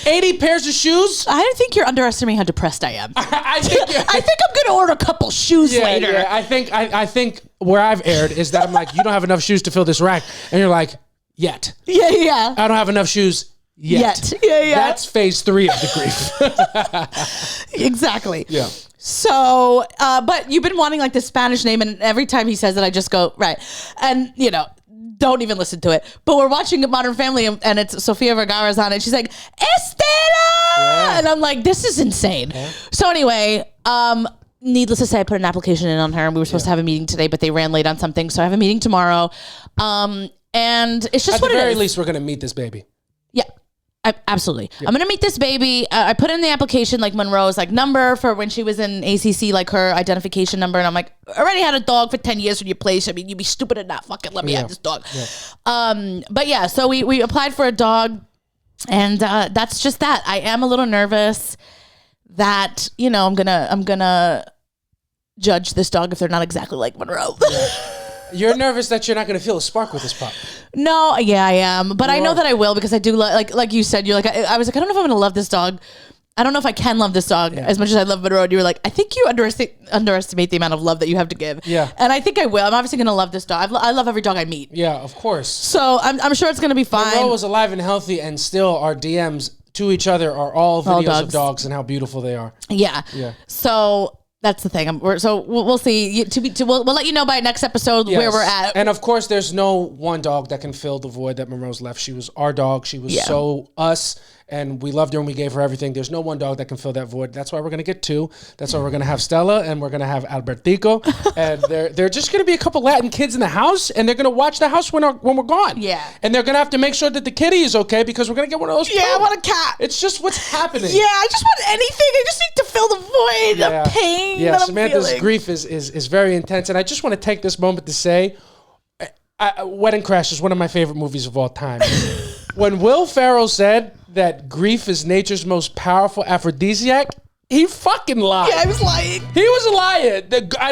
Speaker 2: 80 pairs of shoes?
Speaker 1: I think you're underestimating how depressed I am.
Speaker 2: I think
Speaker 1: I'm going to order a couple shoes later.
Speaker 2: Yeah. I think where I've erred is that I'm like, you don't have enough shoes to fill this rack. And you're like, yet.
Speaker 1: Yeah.
Speaker 2: I don't have enough shoes yet.
Speaker 1: Yeah.
Speaker 2: That's phase 3 of the grief.
Speaker 1: Exactly.
Speaker 2: Yeah.
Speaker 1: So, but you've been wanting like the Spanish name, and every time he says it, I just go, right. And, don't even listen to it. But we're watching Modern Family, and it's Sofia Vergara's on it. She's like, Estela! Yeah. And I'm like, this is insane. Yeah. So anyway, needless to say, I put an application in on her, and we were supposed to have a meeting today, but they ran late on something. So I have a meeting tomorrow. And it's just what it is.
Speaker 2: At the very least, we're going to meet this baby.
Speaker 1: Yeah. Absolutely. Yep. I'm going to meet this baby. I put in the application, like Monroe's like number for when she was in ACC, like her identification number. And I'm like, I already had a dog for 10 years in your place. I mean, you'd be stupid and not fucking let me have this dog. Yeah. But yeah, so we applied for a dog, and that's just that. I am a little nervous that, I'm gonna judge this dog if they're not exactly like Monroe.
Speaker 2: Yeah. You're nervous that you're not going to feel a spark with this pup.
Speaker 1: No, yeah, I am. But I know that I will because I do like you said, you're like, I was like, I don't know if I'm going to love this dog. I don't know if I can love this dog as much as I love Monroe. And you were like, I think you underestimate the amount of love that you have to give.
Speaker 2: Yeah.
Speaker 1: And I think I will. I'm obviously going to love this dog. I love every dog I meet.
Speaker 2: Yeah, of course.
Speaker 1: So I'm sure it's going to be fine.
Speaker 2: Monroe was alive and healthy, and still our DMs to each other are all videos of dogs and how beautiful they are.
Speaker 1: Yeah.
Speaker 2: Yeah.
Speaker 1: So that's the thing. So we'll see. We'll let you know by next episode where we're at.
Speaker 2: And of course, there's no one dog that can fill the void that Monroe's left. She was our dog. She was so us. And we loved her and we gave her everything. There's no one dog that can fill that void. That's why we're going to get 2. That's why we're going to have Stella and we're going to have Albertico. And they're just going to be a couple Latin kids in the house, and they're going to watch the house when we're gone.
Speaker 1: Yeah.
Speaker 2: And they're going to have to make sure that the kitty is okay because we're going to get one of those.
Speaker 1: Yeah, I want a cat.
Speaker 2: It's just what's happening.
Speaker 1: Yeah, I just want anything. I just need to fill the void of pain.
Speaker 2: Yeah,
Speaker 1: that
Speaker 2: Samantha's
Speaker 1: I'm feeling.
Speaker 2: grief is very intense. And I just want to take this moment to say, Wedding Crash is one of my favorite movies of all time. When Will Ferrell said that grief is nature's most powerful aphrodisiac, he fucking lied.
Speaker 1: Yeah, I was lying.
Speaker 2: He was a liar. I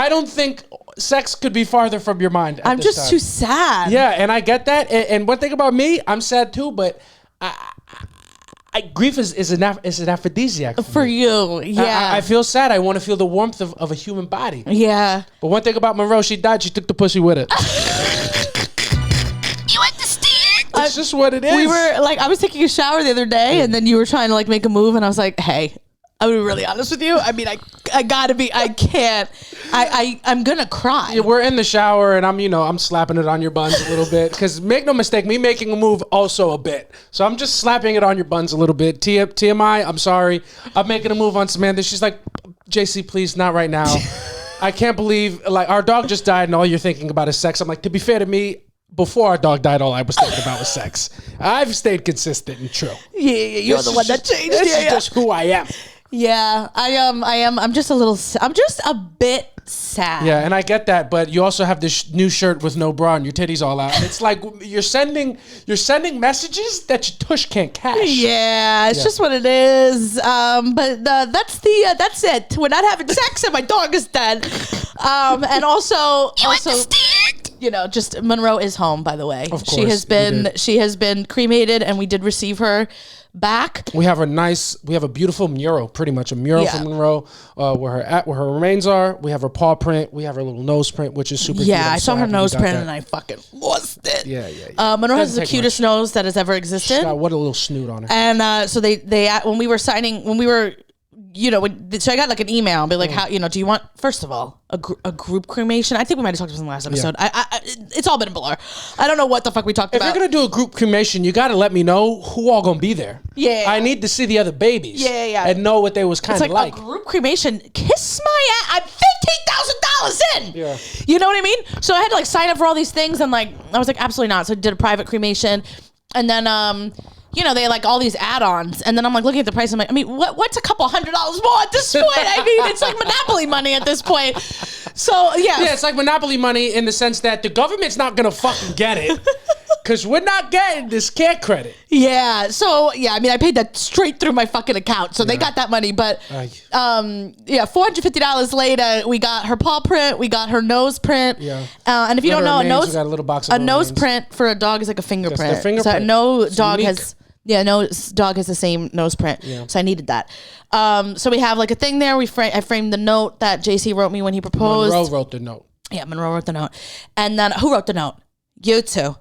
Speaker 2: don't think sex could be farther from your mind.
Speaker 1: I'm just
Speaker 2: time.
Speaker 1: too sad.
Speaker 2: Yeah, and I get that. And one thing about me, I'm sad too, but grief is an aphrodisiac
Speaker 1: for
Speaker 2: me.
Speaker 1: you. Yeah,
Speaker 2: I feel sad. I want to feel the warmth of a human body.
Speaker 1: Yeah.
Speaker 2: But one thing about Monroe, she died. She took the pussy with her.
Speaker 1: You understand?
Speaker 2: It's just what it is.
Speaker 1: We were like, I was taking a shower the other day, and then you were trying to like make a move, and I was like, hey, I'm gonna be really honest with you. I mean, I gotta be. I can't. I'm gonna cry.
Speaker 2: Yeah, we're in the shower, and I'm slapping it on your buns a little bit. Because make no mistake, me making a move also a bit. So I'm just slapping it on your buns a little bit. TMI, I'm sorry. I'm making a move on Samantha. She's like, JC, please, not right now. I can't believe, like, our dog just died, and all you're thinking about is sex. I'm like, to be fair to me, before our dog died, all I was thinking about was sex. I've stayed consistent and true.
Speaker 1: Yeah, you're the one that changed.
Speaker 2: This is just who I am.
Speaker 1: Yeah, I am. I'm just a bit sad.
Speaker 2: Yeah, and I get that, but you also have this new shirt with no bra and your titties all out. It's like you're sending messages that your tush can't catch.
Speaker 1: Yeah, it's just what it is. But that's it. We're not having sex, and my dog is dead. And also, just Monroe is home. By the way,
Speaker 2: of course,
Speaker 1: she has been cremated, and we did receive her back.
Speaker 2: We have a beautiful mural, pretty much a mural from Monroe, where her remains are. We have her paw print. We have her little nose print, which is super cute.
Speaker 1: Yeah, I saw her nose print and I fucking lost it.
Speaker 2: Yeah.
Speaker 1: Monroe has the cutest nose that has ever existed.
Speaker 2: She's got what a little snoot on her.
Speaker 1: And so they when we were so I got like an email and be like, how, do you want, first of all, a group cremation? I think we might have talked about this in the last episode. It's all been a blur. I don't know what the fuck we talked about.
Speaker 2: If you're going to do a group cremation, you got to let me know who all going to be there.
Speaker 1: Yeah.
Speaker 2: I need to see the other babies.
Speaker 1: Yeah.
Speaker 2: And know what they was kind of like.
Speaker 1: A group cremation, kiss my ass. I'm $15,000 in.
Speaker 2: Yeah.
Speaker 1: You know what I mean? So I had to like sign up for all these things and like, I was like, absolutely not. So I did a private cremation. And then, they had like all these add-ons, and then I'm like looking at the price. I'm like, I mean, what's a couple $100s more at this point? I mean, it's like Monopoly money at this point. So yeah,
Speaker 2: it's like Monopoly money in the sense that the government's not gonna fucking get it because we're not getting this care credit.
Speaker 1: Yeah. So yeah, I mean, I paid that straight through my fucking account, so they got that money. But $450 later, we got her paw print, we got her nose print.
Speaker 2: Yeah.
Speaker 1: And if you don't know,
Speaker 2: we got a little box of
Speaker 1: a nose
Speaker 2: remains.
Speaker 1: print for a dog is like a fingerprint.
Speaker 2: fingerprint.
Speaker 1: So no
Speaker 2: It's
Speaker 1: dog
Speaker 2: unique.
Speaker 1: no dog has the same nose print. Yeah. So I needed that. So we have like a thing there. I framed the note that JC wrote me when he proposed.
Speaker 2: Monroe wrote the note.
Speaker 1: Yeah, Monroe wrote the note. And then who wrote the note? You two.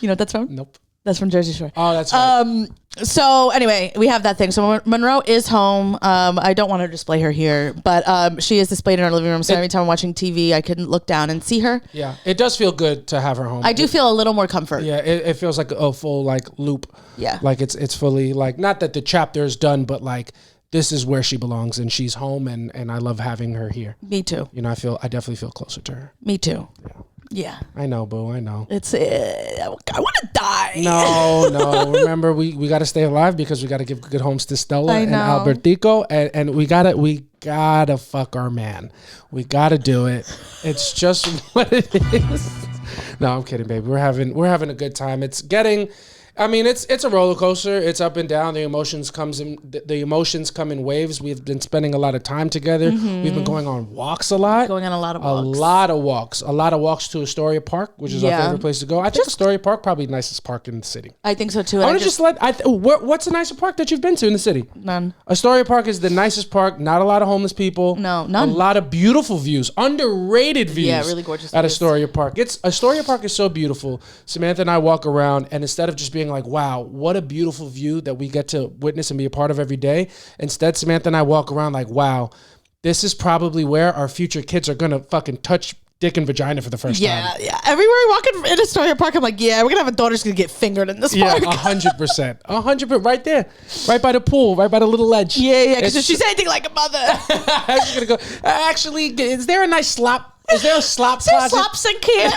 Speaker 1: You know what that's from?
Speaker 2: Nope.
Speaker 1: That's from Jersey Shore.
Speaker 2: Oh, that's right.
Speaker 1: So anyway, we have that thing. So Monroe is home. I don't want to display her here, but she is displayed in our living room. So every time I'm watching TV, I can look down and see her.
Speaker 2: Yeah, it does feel good to have her home.
Speaker 1: I do feel a little more comfort.
Speaker 2: Yeah, it feels like a full like loop.
Speaker 1: Yeah,
Speaker 2: like it's fully like, not that the chapter is done, but like this is where she belongs and she's home, and I love having her here.
Speaker 1: Me too.
Speaker 2: I definitely feel closer to her.
Speaker 1: Me too. Yeah.
Speaker 2: I know, boo. I know.
Speaker 1: It's I want to die.
Speaker 2: No. Remember, we got to stay alive because we got to give good homes to Stella and Albertico, and we gotta fuck our man. We gotta do it. It's just what it is. No, I'm kidding, baby. We're having a good time. It's getting I mean, it's a roller coaster. It's up and down. The emotions come in waves. We've been spending a lot of time together. Mm-hmm. We've been going on walks a lot.
Speaker 1: Going on a lot of walks.
Speaker 2: A lot of walks to Astoria Park, which is our favorite place to go. I think Astoria Park probably the nicest park in the city.
Speaker 1: I think so too.
Speaker 2: I want to just what's the nicest park that you've been to in the city?
Speaker 1: None.
Speaker 2: Astoria Park is the nicest park. Not a lot of homeless people.
Speaker 1: No, none.
Speaker 2: A lot of beautiful views, underrated views.
Speaker 1: Yeah, really gorgeous
Speaker 2: at
Speaker 1: views.
Speaker 2: Astoria Park. Astoria Park is so beautiful. Samantha and I walk around, and instead of just being like, wow, what a beautiful view that we get to witness and be a part of every day, instead Samantha and I walk around like, wow, this is probably where our future kids are gonna fucking touch dick and vagina for the first time.
Speaker 1: Yeah. Everywhere we walk in Astoria Park, I'm like, we're gonna have a daughter's gonna get fingered in this park.
Speaker 2: 100%. 100%. Right there. Right by the pool. Right by the little ledge.
Speaker 1: Yeah. Because if she's anything like a mother.
Speaker 2: She's gonna go, actually, is there a nice slop? Is there a slop closet?
Speaker 1: Slop sink here?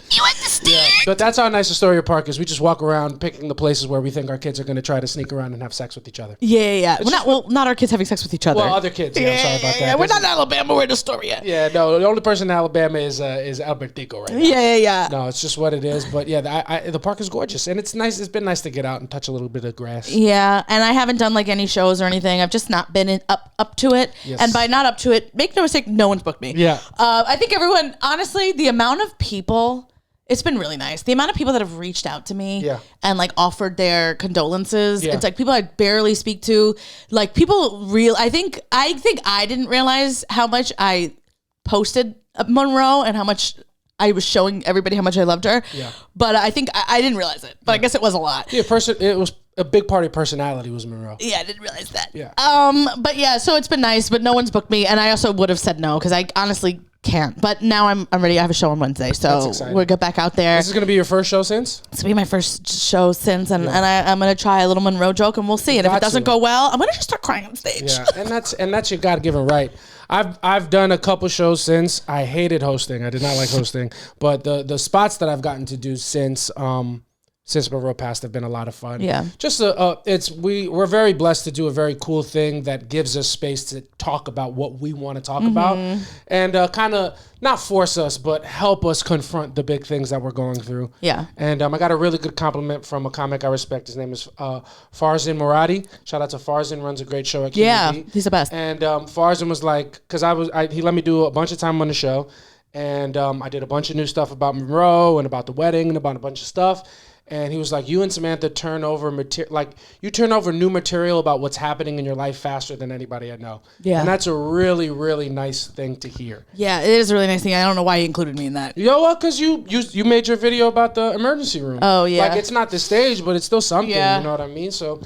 Speaker 1: You understand?
Speaker 2: Yeah, but that's how nice Astoria Park is. We just walk around picking the places where we think our kids are going to try to sneak around and have sex with each other.
Speaker 1: Yeah. Not our kids having sex with each other.
Speaker 2: Well, other kids. Yeah, I'm sorry about that.
Speaker 1: Yeah. We're not in Alabama. We're in Astoria.
Speaker 2: Yeah, no. The only person in Alabama is Albertico right now.
Speaker 1: Yeah.
Speaker 2: No, it's just what it is. But yeah, the park is gorgeous, and it's nice. It's been nice to get out and touch a little bit of grass.
Speaker 1: Yeah, and I haven't done like any shows or anything. I've just not been up to it.
Speaker 2: Yes.
Speaker 1: And by not up to it, make no mistake, no one's booked me.
Speaker 2: Yeah.
Speaker 1: I think everyone, honestly, the amount of people. It's been really nice. The amount of people that have reached out to me and like offered their condolences. Yeah. It's like people I barely speak to. Like people I think I didn't realize how much I posted Monroe and how much I was showing everybody how much I loved her. Yeah. But I think I didn't realize it. But I guess it was a lot.
Speaker 2: Yeah, it was a big part of personality was Monroe.
Speaker 1: Yeah, I didn't realize that.
Speaker 2: Yeah.
Speaker 1: But yeah, so it's been nice, but no one's booked me, and I also would have said no because I honestly can't. But now I'm ready. I have a show on Wednesday, so we'll get back out there.
Speaker 2: This is gonna be your first show since?
Speaker 1: It's gonna be my first show since, and I'm gonna try a little Monroe joke, and we'll see. And if it doesn't go well, I'm gonna just start crying on stage.
Speaker 2: Yeah, and that's your God-given right. I've done a couple shows since. I hated hosting. I did not like hosting, but the spots that I've gotten to do since Monroe passed have been a lot of fun.
Speaker 1: Yeah.
Speaker 2: Just we're very blessed to do a very cool thing that gives us space to talk about what we want to talk about, and kind of not force us, but help us confront the big things that we're going through.
Speaker 1: Yeah.
Speaker 2: And I got a really good compliment from a comic I respect. His name is Farzin Moradi. Shout out to Farzin, runs a great show at QVB.
Speaker 1: Yeah, he's the best.
Speaker 2: And Farzin was like, because he let me do a bunch of time on the show, and I did a bunch of new stuff about Monroe and about the wedding and about a bunch of stuff. And he was like, you and Samantha turn over new material about what's happening in your life faster than anybody I know. Yeah. And that's a really, really nice thing to hear.
Speaker 1: Yeah, it is a really nice thing. I don't know why you included me in that.
Speaker 2: Well, because you made your video about the emergency room.
Speaker 1: Oh, yeah.
Speaker 2: Like, it's not the stage, but it's still something, you know what I mean? So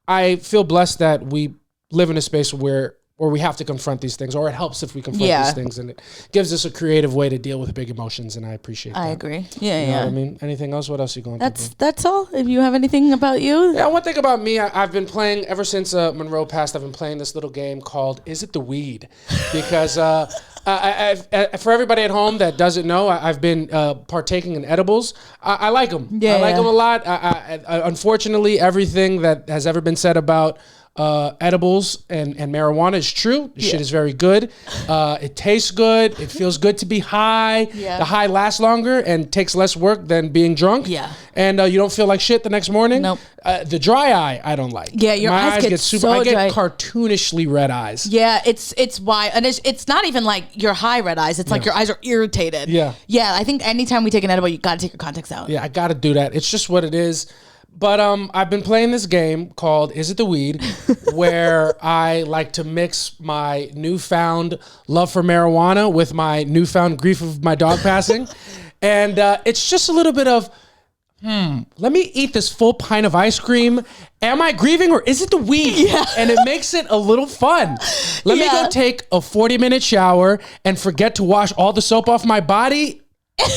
Speaker 2: I feel blessed that we live in a space where we have to confront these things, or it helps if we confront these things, and it gives us a creative way to deal with big emotions, and I appreciate that.
Speaker 1: I agree. Yeah,
Speaker 2: you know what I mean? Anything else? What else are you going through?
Speaker 1: That's all. If you have anything about you?
Speaker 2: Yeah, one thing about me, I've been playing, ever since Monroe passed, I've been playing this little game called Is It the Weed? Because for everybody at home that doesn't know, I've been partaking in edibles. I like them. Yeah, I like them a lot. Unfortunately, everything that has ever been said about edibles and marijuana is true. The shit is very good. It tastes good. It feels good to be high. Yeah. The high lasts longer and takes less work than being drunk. Yeah. And you don't feel like shit the next morning. Nope. The dry eye, I don't like.
Speaker 1: Yeah, your eyes get super.
Speaker 2: I get cartoonishly red eyes.
Speaker 1: Yeah, it's why, and it's not even like your high red eyes. It's like your eyes are irritated. Yeah. Yeah, I think anytime we take an edible, you got to take your contacts out.
Speaker 2: Yeah, I got to do that. It's just what it is. But I've been playing this game called Is It the Weed, where I like to mix my newfound love for marijuana with my newfound grief of my dog passing. And it's just a little bit of, let me eat this full pint of ice cream. Am I grieving, or is it the weed? Yeah. And it makes it a little fun. Let me go take a 40-minute shower and forget to wash all the soap off my body.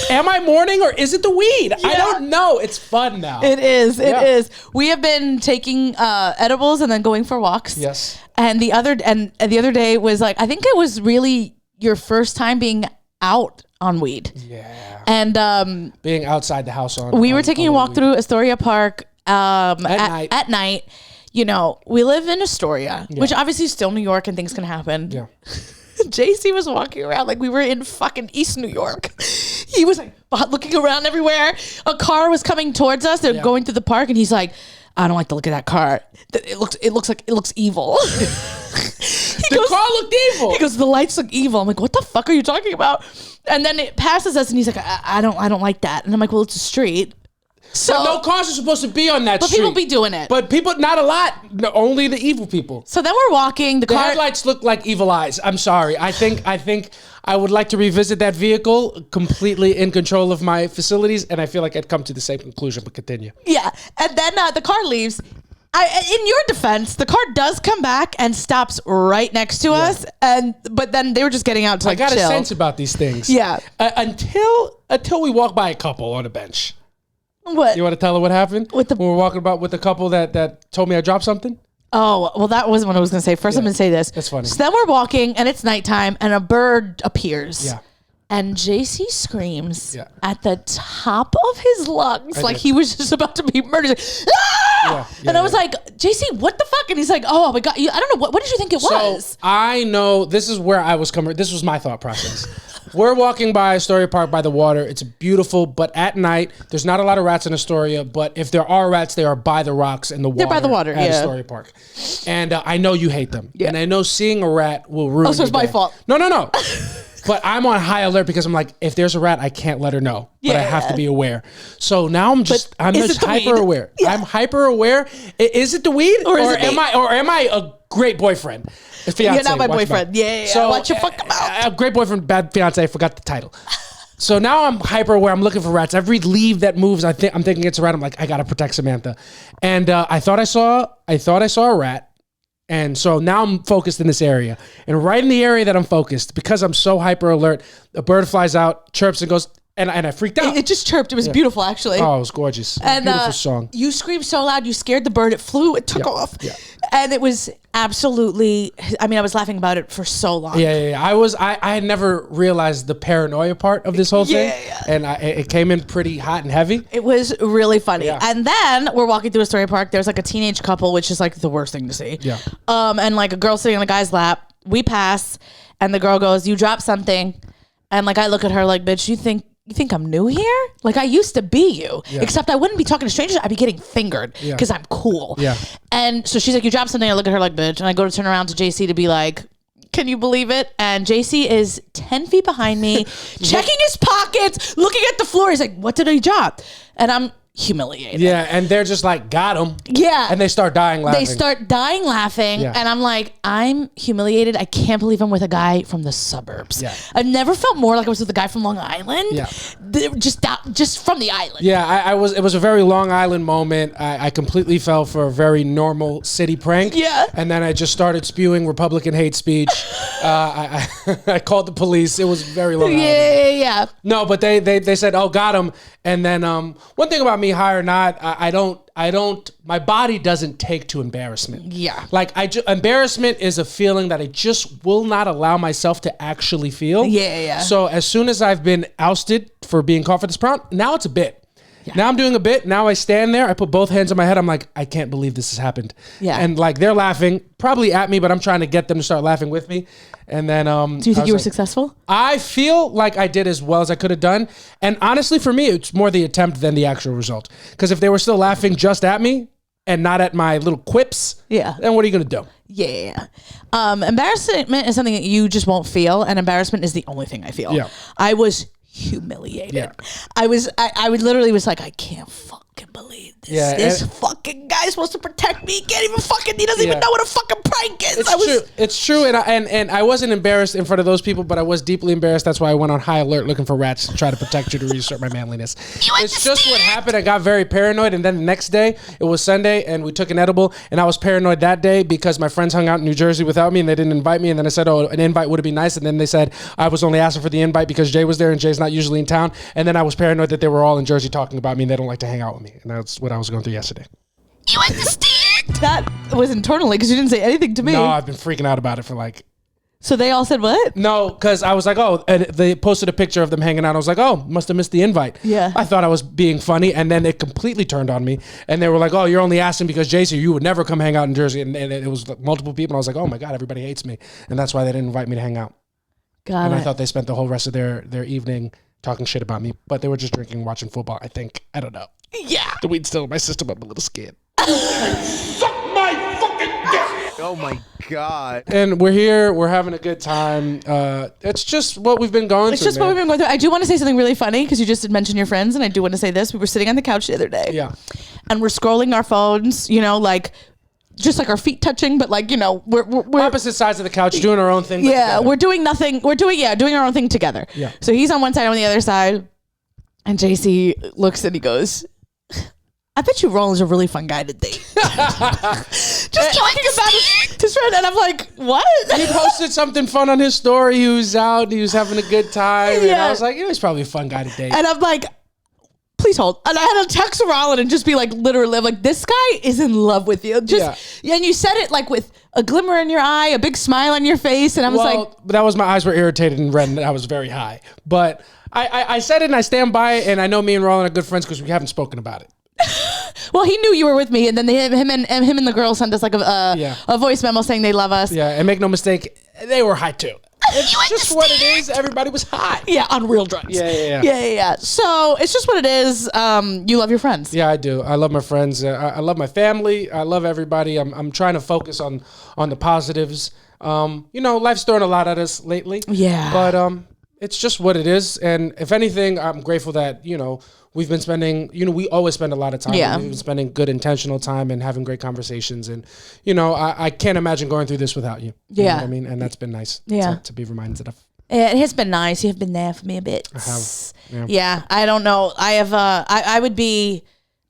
Speaker 2: Am I mourning, or is it the weed? Yeah. I don't know. It's fun now.
Speaker 1: It is. It is. We have been taking edibles and then going for walks.
Speaker 2: Yes.
Speaker 1: And the other day was like, I think it was really your first time being out on weed.
Speaker 2: Yeah.
Speaker 1: And
Speaker 2: being outside the house on.
Speaker 1: We were taking a walk through Astoria Park at night. You know, we live in Astoria, which obviously is still New York, and things can happen.
Speaker 2: Yeah.
Speaker 1: JC was walking around like we were in fucking East New York. He was like looking around everywhere. A car was coming towards us. They're going through the park, and he's like, I don't like to look at that car. It looks evil.
Speaker 2: The car looked evil.
Speaker 1: He goes, the lights look evil. I'm like, what the fuck are you talking about? And then it passes us, and he's like, I don't like that. And I'm like, well, it's a street. So
Speaker 2: but no cars are supposed to be on that street.
Speaker 1: But people be doing it.
Speaker 2: But people, not a lot. No, only the evil people.
Speaker 1: So then we're walking. The car
Speaker 2: headlights look like evil eyes. I'm sorry. I think I would like to revisit that vehicle, completely in control of my facilities, and I feel like I'd come to the same conclusion, but continue.
Speaker 1: Yeah. And then the car leaves. In your defense, the car does come back and stops right next to us, but then they were just getting out to like chill.
Speaker 2: I got a sense about these things.
Speaker 1: Yeah.
Speaker 2: Until we walk by a couple on a bench.
Speaker 1: What?
Speaker 2: You want to tell her what happened? When we're walking about with the couple that told me I dropped something?
Speaker 1: Oh, well, that wasn't what I was going to say. First, I'm going to say this.
Speaker 2: That's funny.
Speaker 1: So then we're walking, and it's nighttime, and a bird appears.
Speaker 2: Yeah.
Speaker 1: And JC screams at the top of his lungs like he was just about to be murdered. Ah! And I was like, JC, what the fuck? And he's like, oh my God, I don't know. What did you think it was?
Speaker 2: So I know this is where I was coming. This was my thought process. We're walking by Astoria Park by the water. It's beautiful, but at night, there's not a lot of rats in Astoria, but if there are rats, they are by the rocks in the water.
Speaker 1: They're by the water,
Speaker 2: at Astoria Park. And I know you hate them. Yeah. And I know seeing a rat will ruin
Speaker 1: so it's my fault.
Speaker 2: No. But I'm on high alert because I'm like, if there's a rat, I can't let her know. But I have to be aware. So now I'm just hyper aware. Yeah. I'm hyper aware. Is it the weed? Or am I a great boyfriend? Fiance,
Speaker 1: you're not my boyfriend. Yeah. So watch your fucking mouth.
Speaker 2: A great boyfriend, bad fiance. I forgot the title. So now I'm hyper aware. I'm looking for rats. Every leaf that moves, I'm thinking it's a rat. I'm like, I gotta protect Samantha. And I thought I saw a rat. And so now I'm focused in this area. And right in the area that I'm focused, because I'm so hyper alert, a bird flies out, chirps, and goes, and I freaked out.
Speaker 1: It just chirped. It was beautiful, actually.
Speaker 2: Oh, it was gorgeous. Beautiful song.
Speaker 1: You screamed so loud, you scared the bird. It flew, it took off. Yeah. And it was absolutely, I was laughing about it for so long.
Speaker 2: Yeah. I had never realized the paranoia part of this whole thing. Yeah. And it came in pretty hot and heavy.
Speaker 1: It was really funny. Yeah. And then we're walking through Astoria Park. There's like a teenage couple, which is like the worst thing to see. Yeah. And like a girl sitting on a guy's lap. We pass, and the girl goes, you dropped something. And like I look at her like, bitch, you think I'm new here? Like I used to be you, except I wouldn't be talking to strangers. I'd be getting fingered because I'm cool. Yeah. And so she's like, you dropped something. I look at her like, bitch. And I go to turn around to JC to be like, can you believe it? And JC is 10 feet behind me, checking his pockets, looking at the floor. He's like, what did I drop? And I'm humiliated.
Speaker 2: Yeah, and they're just like, got him.
Speaker 1: Yeah.
Speaker 2: And they start dying laughing.
Speaker 1: Yeah. And I'm like, I'm humiliated. I can't believe I'm with a guy from the suburbs. Yeah. I've never felt more like I was with a guy from Long Island. Yeah. Just from the island.
Speaker 2: Yeah, it was a very Long Island moment. I completely fell for a very normal city prank. Yeah. And then I just started spewing Republican hate speech. I called the police. It was very Long Island.
Speaker 1: Yeah.
Speaker 2: No, but they said, oh, got him. And then one thing about me, high or not, I don't, my body doesn't take to embarrassment. Yeah. Like embarrassment is a feeling that I just will not allow myself to actually feel. Yeah. So as soon as I've been ousted for being caught for this prank, now it's a bit. Yeah. Now I'm doing a bit. Now I stand there. I put both hands on my head. I'm like, I can't believe this has happened. Yeah. And like they're laughing, probably at me, but I'm trying to get them to start laughing with me. And then,
Speaker 1: do you think you were successful?
Speaker 2: I feel like I did as well as I could have done. And honestly, for me, it's more the attempt than the actual result. Because if they were still laughing just at me and not at my little quips, then what are you going to do?
Speaker 1: Yeah. Embarrassment is something that you just won't feel. And embarrassment is the only thing I feel. Yeah. I was humiliated. Yeah. I would literally was like, I can't fucking believe this. Yeah, this fucking guy's supposed to protect me. He doesn't even know what a fucking prank is.
Speaker 2: It's true. And I wasn't embarrassed in front of those people, but I was deeply embarrassed. That's why I went on high alert looking for rats to try to protect you to reassert my manliness. It's just what happened. I got very paranoid. And then the next day, it was Sunday, and we took an edible. And I was paranoid that day because my friends hung out in New Jersey without me, and they didn't invite me. And then I said, oh, an invite would have been nice. And then they said I was only asking for the invite because Jay was there, and Jay's not usually in town. And then I was paranoid that they were all in Jersey talking about me, and they don't like to hang out with me. And that's what I was going through yesterday.
Speaker 1: You understand? That was internally because you didn't say anything to me.
Speaker 2: No, I've been freaking out about it for like.
Speaker 1: So they all said what?
Speaker 2: No, because I was like, oh, and they posted a picture of them hanging out. I was like, oh, must have missed the invite. Yeah. I thought I was being funny, and then it completely turned on me. And they were like, oh, you're only asking because Jason, you would never come hang out in Jersey. And it was like multiple people. And I was like, oh my God, everybody hates me. And that's why they didn't invite me to hang out.
Speaker 1: Got
Speaker 2: and
Speaker 1: it.
Speaker 2: I thought they spent the whole rest of their evening talking shit about me, but they were just drinking, watching football. I think. I don't know.
Speaker 1: Yeah.
Speaker 2: The weed's still in my system. I'm a little scared.
Speaker 3: Suck my fucking dick!
Speaker 4: Oh my God.
Speaker 2: And we're here. We're having a good time. It's just what we've been going through.
Speaker 1: It's just what we've been going through. I do want to say something really funny because you just did mention your friends, and I do want to say this. We were sitting on the couch the other day.
Speaker 2: Yeah.
Speaker 1: And we're scrolling our phones, like just like our feet touching, but like, we're
Speaker 2: Opposite sides of the couch doing our own thing.
Speaker 1: Yeah, we're doing nothing. We're doing our own thing together.
Speaker 2: Yeah.
Speaker 1: So he's on one side, I'm on the other side. And JC looks and he goes, I bet you Roland's a really fun guy to date. Just talking about his friend. And I'm like, what?
Speaker 2: He posted something fun on his story. He was out. He was having a good time. And
Speaker 1: Yeah.
Speaker 2: I was like, he's probably a fun guy to date.
Speaker 1: And I'm like, please hold. And I had to text Roland and just be like, literally, I'm like, this guy is in love with you. Yeah. And you said it like with a glimmer in your eye, a big smile on your face. And I was like,
Speaker 2: that was my eyes were irritated and red and I was very high. But I said it and I stand by it. And I know me and Roland are good friends because we haven't spoken about it.
Speaker 1: well, he knew you were with me, and then him and the girl sent us like a voice memo saying they love us.
Speaker 2: Yeah, and make no mistake, they were high too. It's just what it is. Everybody was high.
Speaker 1: Yeah, on real drugs.
Speaker 2: Yeah.
Speaker 1: So it's just what it is. You love your friends.
Speaker 2: Yeah, I do. I love my friends. I love my family. I love everybody. I'm trying to focus on the positives. Life's throwing a lot at us lately.
Speaker 1: Yeah.
Speaker 2: But it's just what it is. And if anything, I'm grateful that, we've been spending, we always spend a lot of time.
Speaker 1: Yeah.
Speaker 2: We've been spending good intentional time and having great conversations. And, I can't imagine going through this without you. You know
Speaker 1: Yeah.
Speaker 2: what I mean? And that's been nice to be reminded of.
Speaker 1: It has been nice. You have been there for me a bit.
Speaker 2: I have.
Speaker 1: Yeah. I don't know. I have, I would be,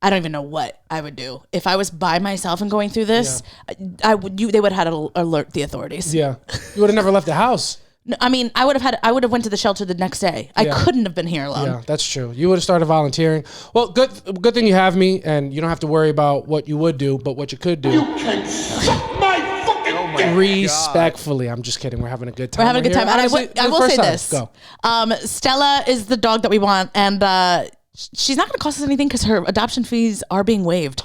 Speaker 1: I don't even know what I would do. If I was by myself and going through this, they would have had to alert the authorities.
Speaker 2: Yeah. You would have never left the house.
Speaker 1: No, I mean, I would have went to the shelter the next day. I couldn't have been here alone.
Speaker 2: Yeah, that's true. You would have started volunteering. Well, good thing you have me, and you don't have to worry about what you would do, but what you could do.
Speaker 3: You can suck my fucking dick!
Speaker 2: Respectfully. I'm just kidding. We're having a good time.
Speaker 1: We're having a good time. And I will say this.
Speaker 2: Go.
Speaker 1: Stella is the dog that we want, and she's not going to cost us anything because her adoption fees are being waived.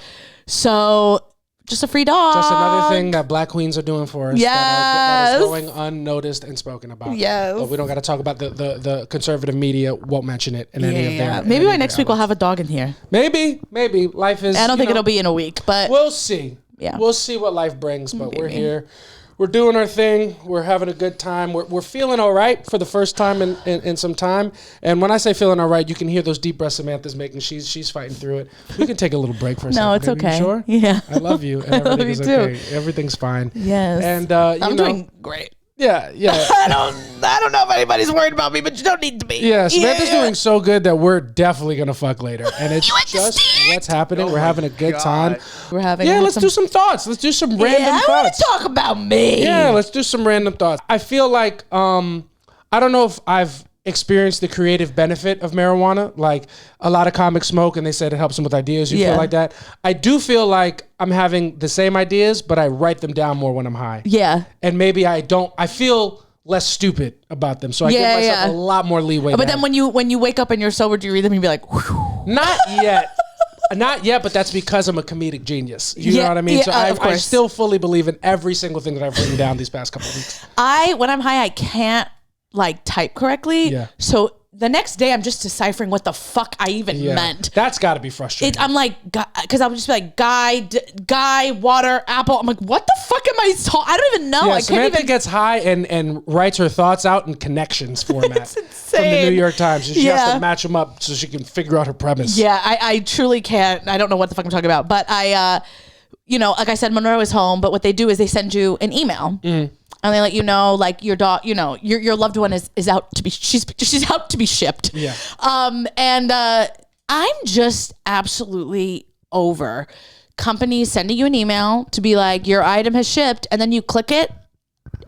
Speaker 1: So just a free dog.
Speaker 2: Just another thing that Black Queens are doing for us.
Speaker 1: Yes.
Speaker 2: That is going unnoticed and spoken about.
Speaker 1: Yes.
Speaker 2: But we don't got to talk about the conservative media won't mention it in any of their.
Speaker 1: Maybe by next week we'll have a dog in here.
Speaker 2: Maybe. Life is.
Speaker 1: I don't think it'll be in a week, but
Speaker 2: we'll see.
Speaker 1: Yeah.
Speaker 2: We'll see what life brings, but we're here. We're doing our thing. We're having a good time. We're feeling all right for the first time in some time. And when I say feeling all right, you can hear those deep breaths Samantha's making. She's fighting through it. We can take a little break for a second.
Speaker 1: No, it's
Speaker 2: Maybe.
Speaker 1: okay.
Speaker 2: You sure?
Speaker 1: Yeah.
Speaker 2: I love you. And everything is okay. Everything's fine.
Speaker 1: Yes.
Speaker 2: And
Speaker 1: I'm doing great.
Speaker 2: Yeah.
Speaker 1: I don't know if anybody's worried about me, but you don't need to be.
Speaker 2: Yeah, Samantha's doing so good that we're definitely gonna fuck later, and it's just what's happening. We're having a good time.
Speaker 1: We're having.
Speaker 2: Let's do some thoughts. Let's do some random
Speaker 1: I want
Speaker 2: thoughts.
Speaker 1: to talk about me.
Speaker 2: Yeah, let's do some random thoughts. I feel like I don't know if I've experienced the creative benefit of marijuana. Like a lot of comics smoke and they said it helps them with ideas. You feel like that? I do feel like I'm having the same ideas, but I write them down more when I'm high.
Speaker 1: Yeah.
Speaker 2: And maybe I feel less stupid about them. So I give myself a lot more leeway.
Speaker 1: But then when you wake up and you're sober, do you read them and be like, whew.
Speaker 2: Not yet. Not yet, but that's because I'm a comedic genius. You know what I mean? So I still fully believe in every single thing that I've written down these past couple of weeks.
Speaker 1: When I'm high, I can't type correctly. Yeah. So the next day I'm just deciphering what the fuck I even meant.
Speaker 2: That's got to be frustrating.
Speaker 1: I'm like, because I would just be like, guy, water, apple. I'm like, what the fuck am I talking? I don't even know.
Speaker 2: Yeah,
Speaker 1: I
Speaker 2: Samantha gets high and writes her thoughts out in connections format.
Speaker 1: It's insane.
Speaker 2: From the New York Times. And she has to match them up so she can figure out her premise.
Speaker 1: Yeah, I truly can't. I don't know what the fuck I'm talking about. But like I said, Monroe is home. But what they do is they send you an email. And they let you know, like your dog, your loved one is out to be, she's out to be shipped.
Speaker 2: Yeah.
Speaker 1: I'm just absolutely over companies sending you an email to be like, your item has shipped, and then you click it,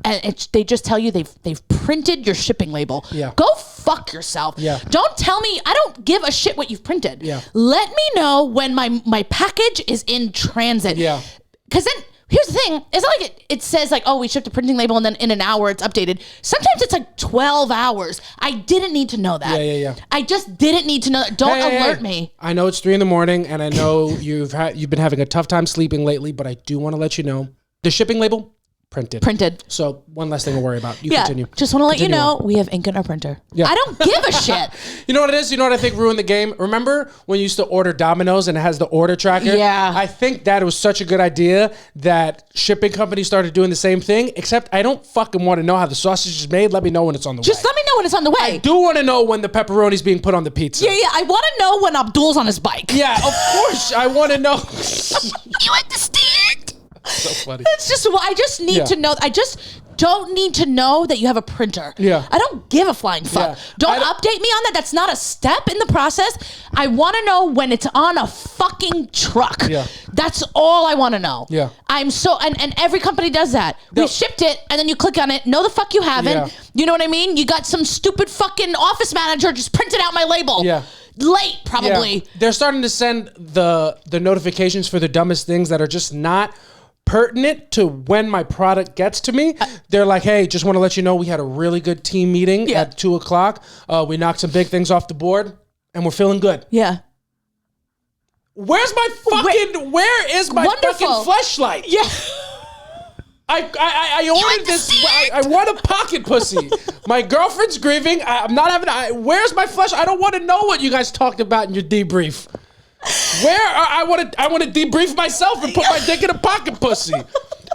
Speaker 1: and they just tell you they've printed your shipping label.
Speaker 2: Yeah.
Speaker 1: Go fuck yourself.
Speaker 2: Yeah.
Speaker 1: Don't tell me, I don't give a shit what you've printed.
Speaker 2: Yeah.
Speaker 1: Let me know when my package is in transit.
Speaker 2: Yeah.
Speaker 1: Because then, here's the thing. It's not like it says like, oh, we shipped a printing label and then in an hour it's updated. Sometimes it's like 12 hours. I didn't need to know that.
Speaker 2: Yeah.
Speaker 1: I just didn't need to know that. Don't alert me.
Speaker 2: I know it's 3 a.m. and I know you've been having a tough time sleeping lately, but I do want to let you know the shipping label printed. So one less thing to worry about. You continue.
Speaker 1: Just want to let you know, we have ink in our printer. Yeah. I don't give a shit.
Speaker 2: You know what it is? You know what I think ruined the game? Remember when you used to order Domino's and it has the order tracker?
Speaker 1: Yeah.
Speaker 2: I think that was such a good idea that shipping companies started doing the same thing, except I don't fucking want to know how the sausage is made. Let me know when it's on the way.
Speaker 1: Just let me know when it's on the way.
Speaker 2: I do want to know when the pepperoni's being put on the pizza.
Speaker 1: Yeah. I want to know when Abdul's on his bike.
Speaker 2: Yeah, of course. I want to know.
Speaker 1: You understand?
Speaker 2: So funny.
Speaker 1: It's just, I just need to know. I just don't need to know that you have a printer.
Speaker 2: Yeah.
Speaker 1: I don't give a flying fuck.
Speaker 2: Yeah.
Speaker 1: Don't update me on that. That's not a step in the process. I want to know when it's on a fucking truck.
Speaker 2: Yeah.
Speaker 1: That's all I want to know.
Speaker 2: Yeah.
Speaker 1: I'm so, and every company does that. We shipped it, and then you click on it. No, the fuck you haven't.
Speaker 2: Yeah.
Speaker 1: You know what I mean? You got some stupid fucking office manager just printed out my label.
Speaker 2: Yeah.
Speaker 1: Late, probably.
Speaker 2: Yeah. They're starting to send the notifications for the dumbest things that are just not pertinent to when my product gets to me. They're like, hey, just want to let you know we had a really good team meeting at 2:00. We knocked some big things off the board and we're feeling good.
Speaker 1: Yeah.
Speaker 2: Where's my fucking, where is my fucking fleshlight?
Speaker 1: Yeah.
Speaker 2: I ordered this. I want a pocket pussy. My girlfriend's grieving. I'm not having. Where's my flesh? I don't want to know what you guys talked about in your debrief. I want to debrief myself and put my dick in a pocket pussy.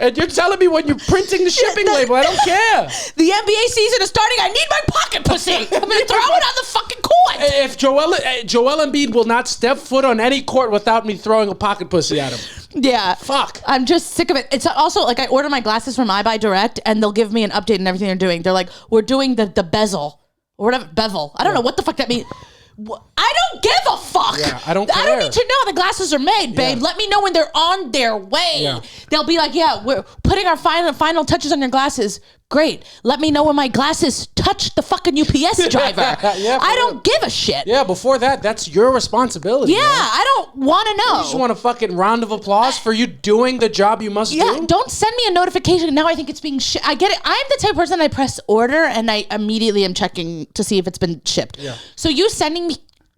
Speaker 2: And you're telling me when you're printing the shipping label, I don't care.
Speaker 1: The NBA season is starting. I need my pocket pussy. I'm going to throw it on the fucking court.
Speaker 2: If Joel Embiid will not step foot on any court without me throwing a pocket pussy at him.
Speaker 1: Yeah.
Speaker 2: Fuck.
Speaker 1: I'm just sick of it. It's also like I order my glasses from iBuy Direct and they'll give me an update and everything they're doing. They're like, we're doing the bezel or whatever. Bevel. I don't know what the fuck that means. I don't give a fuck.
Speaker 2: Yeah, I don't care.
Speaker 1: I don't need to know the glasses are made, babe.
Speaker 2: Yeah.
Speaker 1: Let me know when they're on their way.
Speaker 2: Yeah.
Speaker 1: They'll be like, yeah, we're putting our final touches on your glasses. Great. Let me know when my glasses touch the fucking UPS driver. I don't give a shit.
Speaker 2: Yeah, before that, that's your responsibility.
Speaker 1: Yeah,
Speaker 2: man.
Speaker 1: I don't want to know.
Speaker 2: You just want a fucking round of applause for you doing the job you must do?
Speaker 1: Yeah, don't send me a notification. Now I think it's being shipped. I get it. I'm the type of person I press order and I immediately am checking to see if it's been shipped. Yeah. So you sending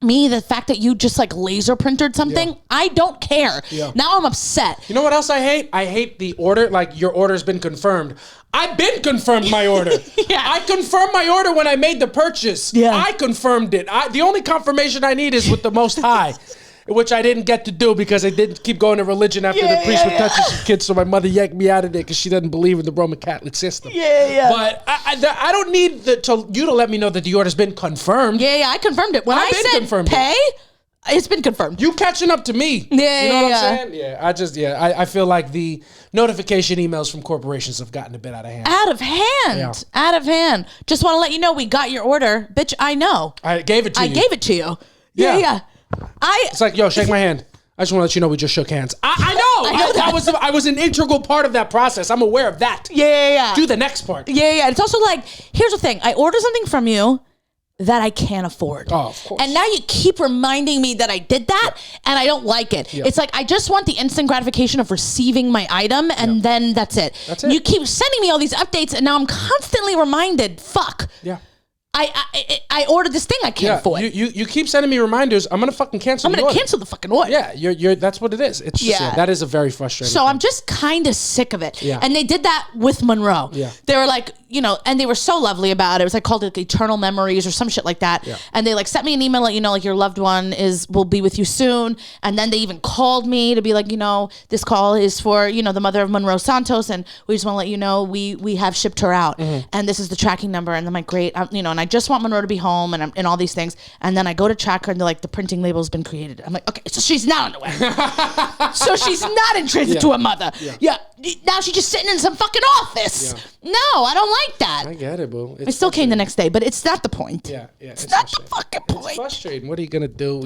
Speaker 1: me the fact that you just like laser printed something, I don't care. Yeah. Now I'm upset.
Speaker 2: You know what else I hate? I hate the order, like your order's been confirmed. I've been confirmed my order. I confirmed my order when I made the purchase. Yeah. I confirmed it. The only confirmation I need is with the Most High, which I didn't get to do because I didn't keep going to religion after the priest would touch his kids, so my mother yanked me out of there because she doesn't believe in the Roman Catholic system. But I don't need you to let me know that the order's been confirmed.
Speaker 1: I confirmed it. When I said pay, it's been confirmed.
Speaker 2: You catching up to me. You know what I'm saying? Yeah, I feel like the notification emails from corporations have gotten a bit out of hand.
Speaker 1: Out of hand. Just want to let you know we got your order. Bitch, I know.
Speaker 2: I gave it to you.
Speaker 1: I gave it to you. Yeah.
Speaker 2: It's like, yo, shake my hand. I just want to let you know we just shook hands. I know. I was an integral part of that process. I'm aware of that.
Speaker 1: Yeah.
Speaker 2: Do the next part.
Speaker 1: Yeah. It's also like, here's the thing. I order something from you that I can't afford.
Speaker 2: Oh, of course.
Speaker 1: And now you keep reminding me that I did that and I don't like it. Yeah. It's like, I just want the instant gratification of receiving my item and then that's it. You keep sending me all these updates and now I'm constantly reminded, fuck.
Speaker 2: Yeah.
Speaker 1: I ordered this thing I can't afford.
Speaker 2: You keep sending me reminders. I'm gonna fucking cancel.
Speaker 1: I'm gonna cancel the fucking order.
Speaker 2: Yeah, you're. That's what it is. It's just that is a very frustrating.
Speaker 1: So I'm just kind of sick of it. Yeah. And they did that with Monroe.
Speaker 2: Yeah.
Speaker 1: They were like, and they were so lovely about it. It was like called like Eternal Memories or some shit like that. Yeah. And they like sent me an email, let you know, like your loved one will be with you soon. And then they even called me to be like, this call is for the mother of Monroe Santos, and we just want to let you know we have shipped her out, and this is the tracking number. And I'm like, great, and I just want Monroe to be home and all these things. And then I go to track her and they're like, the printing label's been created. I'm like, okay, so she's not on the way. So she's not in transit to a mother. Yeah. Now she's just sitting in some fucking office. Yeah. No, I don't like that.
Speaker 2: I get it, boo.
Speaker 1: I still came the next day, but it's not the point.
Speaker 2: Yeah.
Speaker 1: It's not the fucking point.
Speaker 2: It's frustrating. What are you gonna do?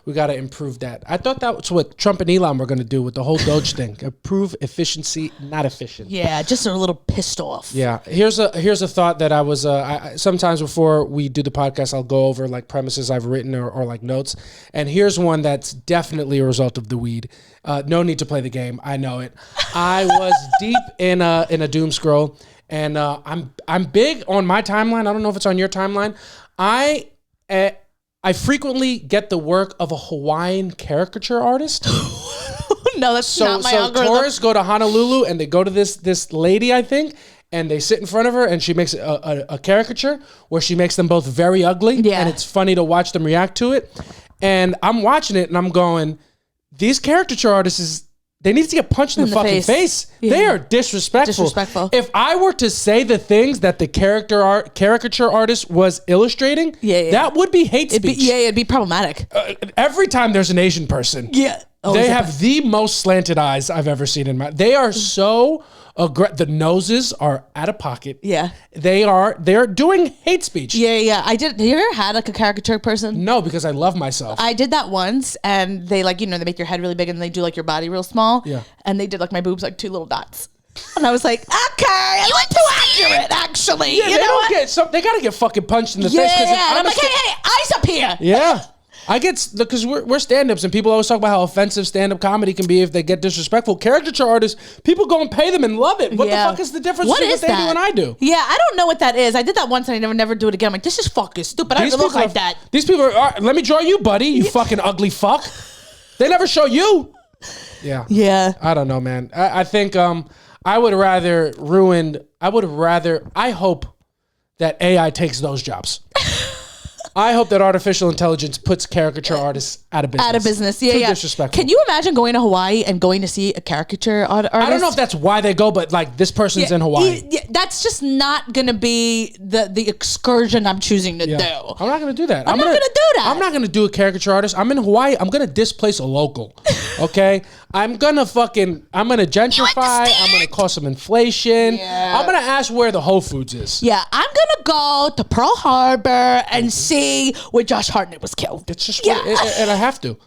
Speaker 2: We gotta improve that. I thought that was what Trump and Elon were gonna do with the whole Doge thing. Improve efficiency, not efficient.
Speaker 1: Yeah, just a little pissed off.
Speaker 2: Yeah. Here's a thought that I was sometimes before we do the podcast, I'll go over like premises I've written or like notes. And here's one that's definitely a result of the weed. No need to play the game. I know it. I was deep in a doom scroll, and I'm big on my timeline. I don't know if it's on your timeline. I frequently get the work of a Hawaiian caricature artist.
Speaker 1: No, that's not my algorithm.
Speaker 2: Tourists go to Honolulu and they go to this lady, I think, and they sit in front of her and she makes a caricature where she makes them both very ugly.
Speaker 1: Yeah.
Speaker 2: And it's funny to watch them react to it. And I'm watching it and I'm going, these caricature artists they need to get punched in the fucking face. Yeah. They are disrespectful. If I were to say the things that the caricature artist was illustrating, that would be hate speech.
Speaker 1: It'd be problematic.
Speaker 2: Every time there's an Asian person, they have the most slanted eyes I've ever seen in my. They are so the noses are out of pocket.
Speaker 1: Yeah,
Speaker 2: they're doing hate speech.
Speaker 1: Yeah. I did. Have you ever had like a caricature person?
Speaker 2: No, because I love myself.
Speaker 1: I did that once, and they they make your head really big, and they do like your body real small.
Speaker 2: Yeah,
Speaker 1: and they did like my boobs like 2 little dots, and I was like, okay, you went too accurate, actually.
Speaker 2: Yeah, they gotta get fucking punched in the face.
Speaker 1: Yeah, and I'm like, hey, eyes up here.
Speaker 2: Yeah. I get because we're stand-ups and people always talk about how offensive stand-up comedy can be if they get disrespectful. Caricature artists, people go and pay them and love it. What the fuck is the difference between what they do and I do?
Speaker 1: Yeah, I don't know what that is. I did that once and I never do it again. I'm like, this is fucking stupid. I don't look like that.
Speaker 2: These people are, let me draw you, buddy, you fucking ugly fuck. They never show you. Yeah.
Speaker 1: Yeah.
Speaker 2: I don't know, man. I think I hope that AI takes those jobs. I hope that artificial intelligence puts caricature artists out of business.
Speaker 1: Out of business, yeah.
Speaker 2: Disrespectful.
Speaker 1: Can you imagine going to Hawaii and going to see a caricature artist?
Speaker 2: I don't know if that's why they go, but like this person's in Hawaii.
Speaker 1: That's just not going to be the excursion I'm choosing to do.
Speaker 2: I'm not going to do that.
Speaker 1: I'm not going to do that.
Speaker 2: I'm not going to do a caricature artist. I'm in Hawaii. I'm going to displace a local. Okay? I'm going to gentrify. I'm going to cause some inflation.
Speaker 1: Yeah.
Speaker 2: I'm going to ask where the Whole Foods is.
Speaker 1: Yeah, I'm going to go to Pearl Harbor and see where Josh Hartnett was killed.
Speaker 2: It's just and I have to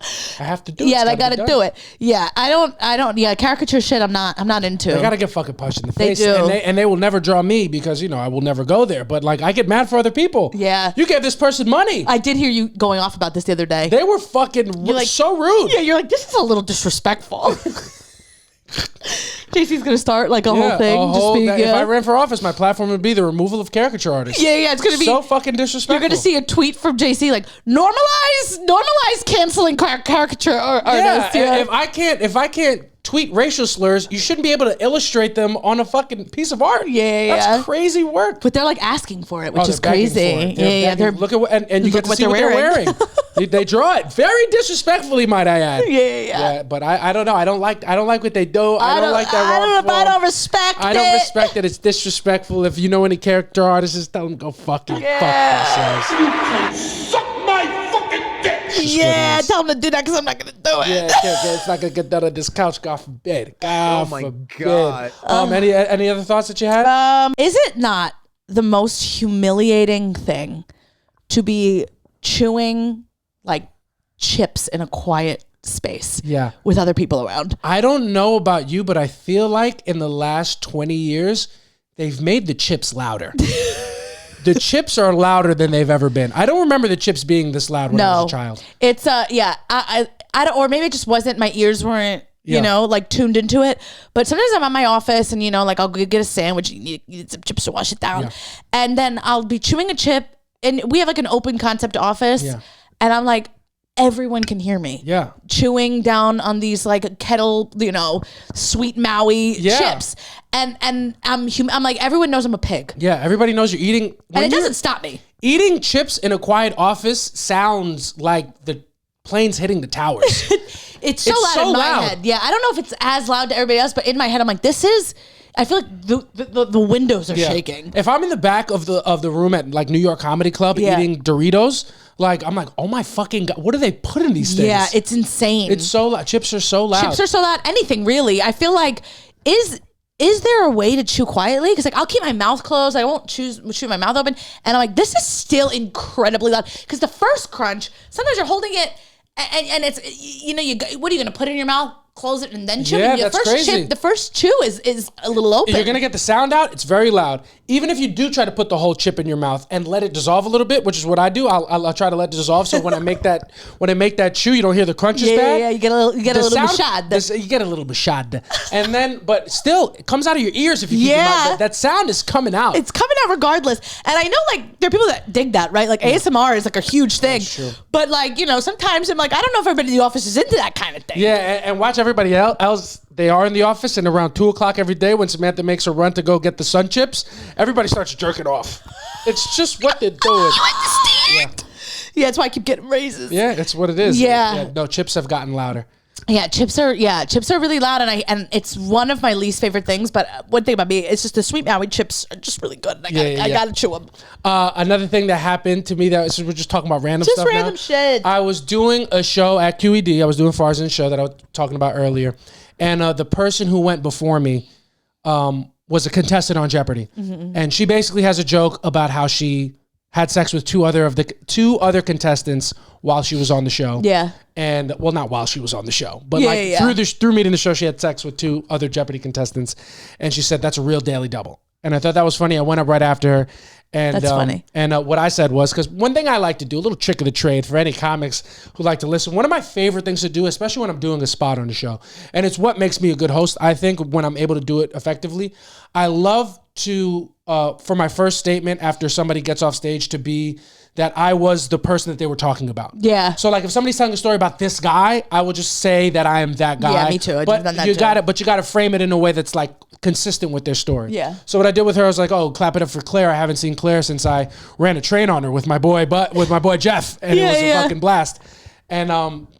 Speaker 2: do it.
Speaker 1: Yeah, they got to do it. Yeah, I don't. Yeah, caricature shit. I'm not into.
Speaker 2: They got to get fucking punched in the face.
Speaker 1: They do,
Speaker 2: and they will never draw me because I will never go there. But like, I get mad for other people.
Speaker 1: Yeah,
Speaker 2: you gave this person money.
Speaker 1: I did hear you going off about this the other day.
Speaker 2: They were fucking so rude.
Speaker 1: Yeah, you're like, this is a little disrespectful. JC's gonna start like a whole thing.
Speaker 2: If I ran for office, my platform would be the removal of caricature artists.
Speaker 1: Yeah, it's gonna be
Speaker 2: so fucking disrespectful.
Speaker 1: You're gonna see a tweet from JC like normalize canceling caricature artists.
Speaker 2: Yeah, if I can't tweet racial slurs, you shouldn't be able to illustrate them on a fucking piece of art. That's crazy work.
Speaker 1: But they're like asking for it, which is crazy. They're
Speaker 2: look at what and you get to see what they're wearing. They draw it very disrespectfully, might I add.
Speaker 1: Yeah.
Speaker 2: But I don't know. I don't like what they do. I don't like that.
Speaker 1: I don't respect it.
Speaker 2: I don't respect it. It's disrespectful. If you know any character artists, tell them go fucking fuck themselves.
Speaker 3: You can suck my fucking dick.
Speaker 1: Yeah, tell them to do that because I'm not gonna do it.
Speaker 2: Yeah, it's not gonna get done on this couch. God forbid. God forbid.
Speaker 4: God.
Speaker 2: Any other thoughts that you had?
Speaker 1: Is it not the most humiliating thing to be chewing like chips in a quiet space with other people around?
Speaker 2: I don't know about you, but I feel like in the last 20 years, they've made the chips louder. The chips are louder than they've ever been. I don't remember the chips being this loud when I was a child.
Speaker 1: It's I don't, or maybe it just wasn't, my ears weren't like tuned into it. But sometimes I'm at my office and like I'll get a sandwich, you need some chips to wash it down. And then I'll be chewing a chip, and we have like an open concept office. And I'm like, everyone can hear me. Chewing down on these like kettle, sweet Maui chips. And I'm like, everyone knows I'm a pig.
Speaker 2: Yeah, everybody knows you're eating.
Speaker 1: And it doesn't stop me.
Speaker 2: Eating chips in a quiet office sounds like the planes hitting the towers.
Speaker 1: It's so loud in my head. Yeah, I don't know if it's as loud to everybody else, but in my head, I'm like, I feel like the windows are shaking.
Speaker 2: If I'm in the back of the room at like New York Comedy Club eating Doritos, like I'm like, oh my fucking God, what do they put in these things?
Speaker 1: Yeah, it's insane.
Speaker 2: It's so loud. Chips are so loud.
Speaker 1: Chips are so loud. Anything really. I feel like is there a way to chew quietly? Because like I'll keep my mouth closed. I won't chew my mouth open. And I'm like, this is still incredibly loud. Because the first crunch, sometimes you're holding it and it's what are you gonna put in your mouth? Close it and then chew.
Speaker 2: Yeah, that's crazy.
Speaker 1: The first chew is a little open.
Speaker 2: If you're gonna get the sound out, it's very loud. Even if you do try to put the whole chip in your mouth and let it dissolve a little bit, which is what I do, I'll try to let it dissolve. So when I make that chew, you don't hear the crunches bad.
Speaker 1: Yeah, you get a little bashad.
Speaker 2: You get a little bashad, and then but still it comes out of your ears if you keep your mouth. That sound is coming out.
Speaker 1: It's coming out regardless. And I know like there are people that dig that, right? Like ASMR is like a huge thing.
Speaker 2: That's true.
Speaker 1: But like sometimes I'm like, I don't know if everybody in the office is into that kind of thing.
Speaker 2: Yeah, and watch everybody else, they are in the office, and around 2 o'clock every day when Samantha makes her run to go get the sun chips, everybody starts jerking off. It's just what they're doing.
Speaker 1: You understand? Yeah, that's why I keep getting raises.
Speaker 2: Yeah, it's what it is.
Speaker 1: Yeah.
Speaker 2: No, chips have gotten louder.
Speaker 1: Yeah, chips are really loud, and it's one of my least favorite things. But one thing about me, it's just the Sweet Maui chips are just really good. And I gotta chew them.
Speaker 2: Another thing that happened to me so we're just talking about random stuff.
Speaker 1: Just random shit.
Speaker 2: I was doing a show at QED. I was doing Farzan's show that I was talking about earlier, and the person who went before me was a contestant on Jeopardy, and she basically has a joke about how she had sex with two other contestants while she was on the show. Yeah. And well, not while she was on the show, but through meeting the show, she had sex with 2 other Jeopardy contestants, and she said that's a real daily double. And I thought that was funny. I went up right after her. And,
Speaker 1: that's funny.
Speaker 2: And what I said was, because one thing I like to do, a little trick of the trade for any comics who like to listen, one of my favorite things to do, especially when I'm doing a spot on the show, and it's what makes me a good host, I think, when I'm able to do it effectively, I love to, for my first statement after somebody gets off stage, to be that I was the person that they were talking about. Yeah. So like if somebody's telling a story about this guy, I will just say that I am that guy.
Speaker 1: Yeah, me too.
Speaker 2: But you got to frame it in a way that's like consistent with their story. Yeah. So what I did with her, I was like, oh, clap it up for Claire. I haven't seen Claire since I ran a train on her with my boy Jeff, and it was a fucking blast. And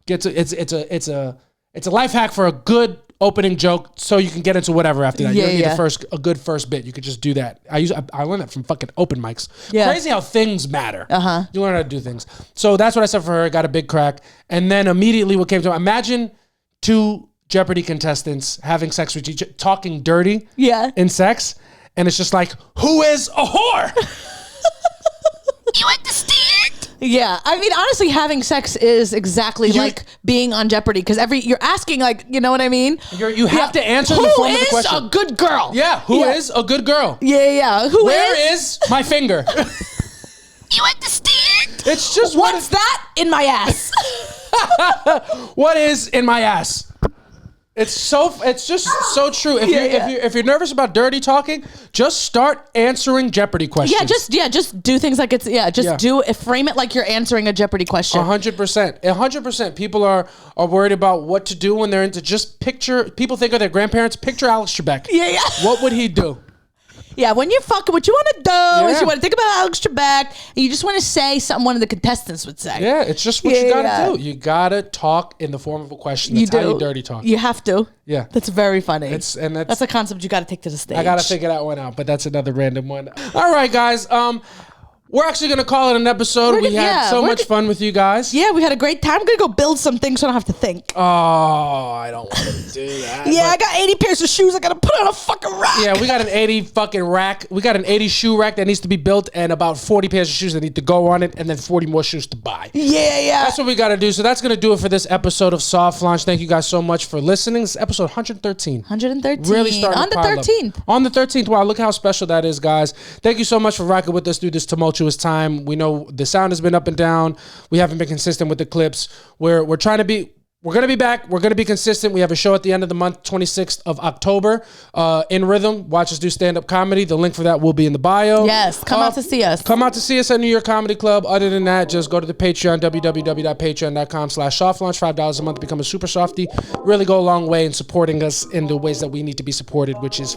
Speaker 2: it's a life hack for a good opening joke, so you can get into whatever after that. You don't need a good first bit. You could just do that. I learned that from fucking open mics. Yeah. Crazy how things matter. You learn how to do things. So that's what I said for her. I got a big crack. And then immediately what came to imagine 2 Jeopardy contestants having sex with each other, talking dirty in sex. And it's just like, who is a whore?
Speaker 1: You understand? Yeah, I mean, honestly, having sex is exactly like being on Jeopardy, because you're asking, like, you know what I mean? You have to answer in the form of the question. Who is a good girl?
Speaker 2: Yeah, who is a good girl?
Speaker 1: Yeah.
Speaker 2: Where is my finger?
Speaker 1: You understand?
Speaker 2: It's just
Speaker 1: what's that in my ass?
Speaker 2: What is in my ass? It's just so true. If you're nervous about dirty talking, just start answering Jeopardy questions.
Speaker 1: Just do things like frame it like you're answering a Jeopardy question.
Speaker 2: 100%. People are worried about what to do when they're into people think of their grandparents. Picture Alex Trebek. Yeah. What would he do?
Speaker 1: Yeah, when you're fucking, what you want to do is you want to think about Alex Trebek, and you just want to say something one of the contestants would say.
Speaker 2: Yeah, it's just what you got to do. You got to talk in the form of a question. That's how you dirty talk.
Speaker 1: You have to.
Speaker 2: Yeah.
Speaker 1: That's very funny.
Speaker 2: That's
Speaker 1: a concept you got to take to the stage.
Speaker 2: I got to figure that one out, but that's another random one. All right, guys. We're actually going to call it an episode. We had so much fun with you guys.
Speaker 1: Yeah, we had a great time. I'm going to go build some things so I don't have to think.
Speaker 2: Oh, I don't want to do that.
Speaker 1: I got 80 pairs of shoes I got to put on a fucking rack.
Speaker 2: Yeah, we got an 80 fucking rack. We got an 80 shoe rack that needs to be built, and about 40 pairs of shoes that need to go on it, and then 40 more shoes to buy. Yeah. That's what we got to do. So that's going to do it for this episode of Soft Launch. Thank you guys so much for listening. This is episode 113.
Speaker 1: 113.
Speaker 2: Really starting
Speaker 1: on the 13th.
Speaker 2: On the 13th. Wow, look how special that is, guys. Thank you so much for rocking with us through this tumultuous time. We know the sound has been up and down. We haven't been consistent with the clips. We're trying to be. We're going to be back. We're going to be consistent. We have a show at the end of the month, 26th of October, in Rhythm. Watch us do stand-up comedy. The link for that will be in the bio.
Speaker 1: Yes, come out to see us.
Speaker 2: Come out to see us at New York Comedy Club. Other than that, just go to the Patreon, www.patreon.com/softlunch. $5 a month to become a super softie. Really go a long way in supporting us in the ways that we need to be supported, which is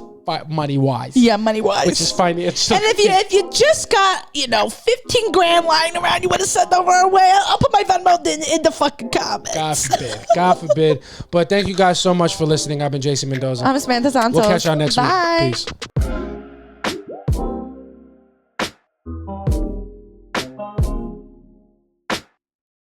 Speaker 2: money-wise.
Speaker 1: Yeah, money-wise.
Speaker 2: Which is financial.
Speaker 1: And if you just got, 15 grand lying around, you want to send over our way, I'll put my Venmo in the fucking comments.
Speaker 2: God forbid. But thank you guys so much for listening. I've been Jason Mendoza.
Speaker 1: I'm Samantha Santos.
Speaker 2: We'll catch y'all next week.
Speaker 1: Bye.
Speaker 2: Peace.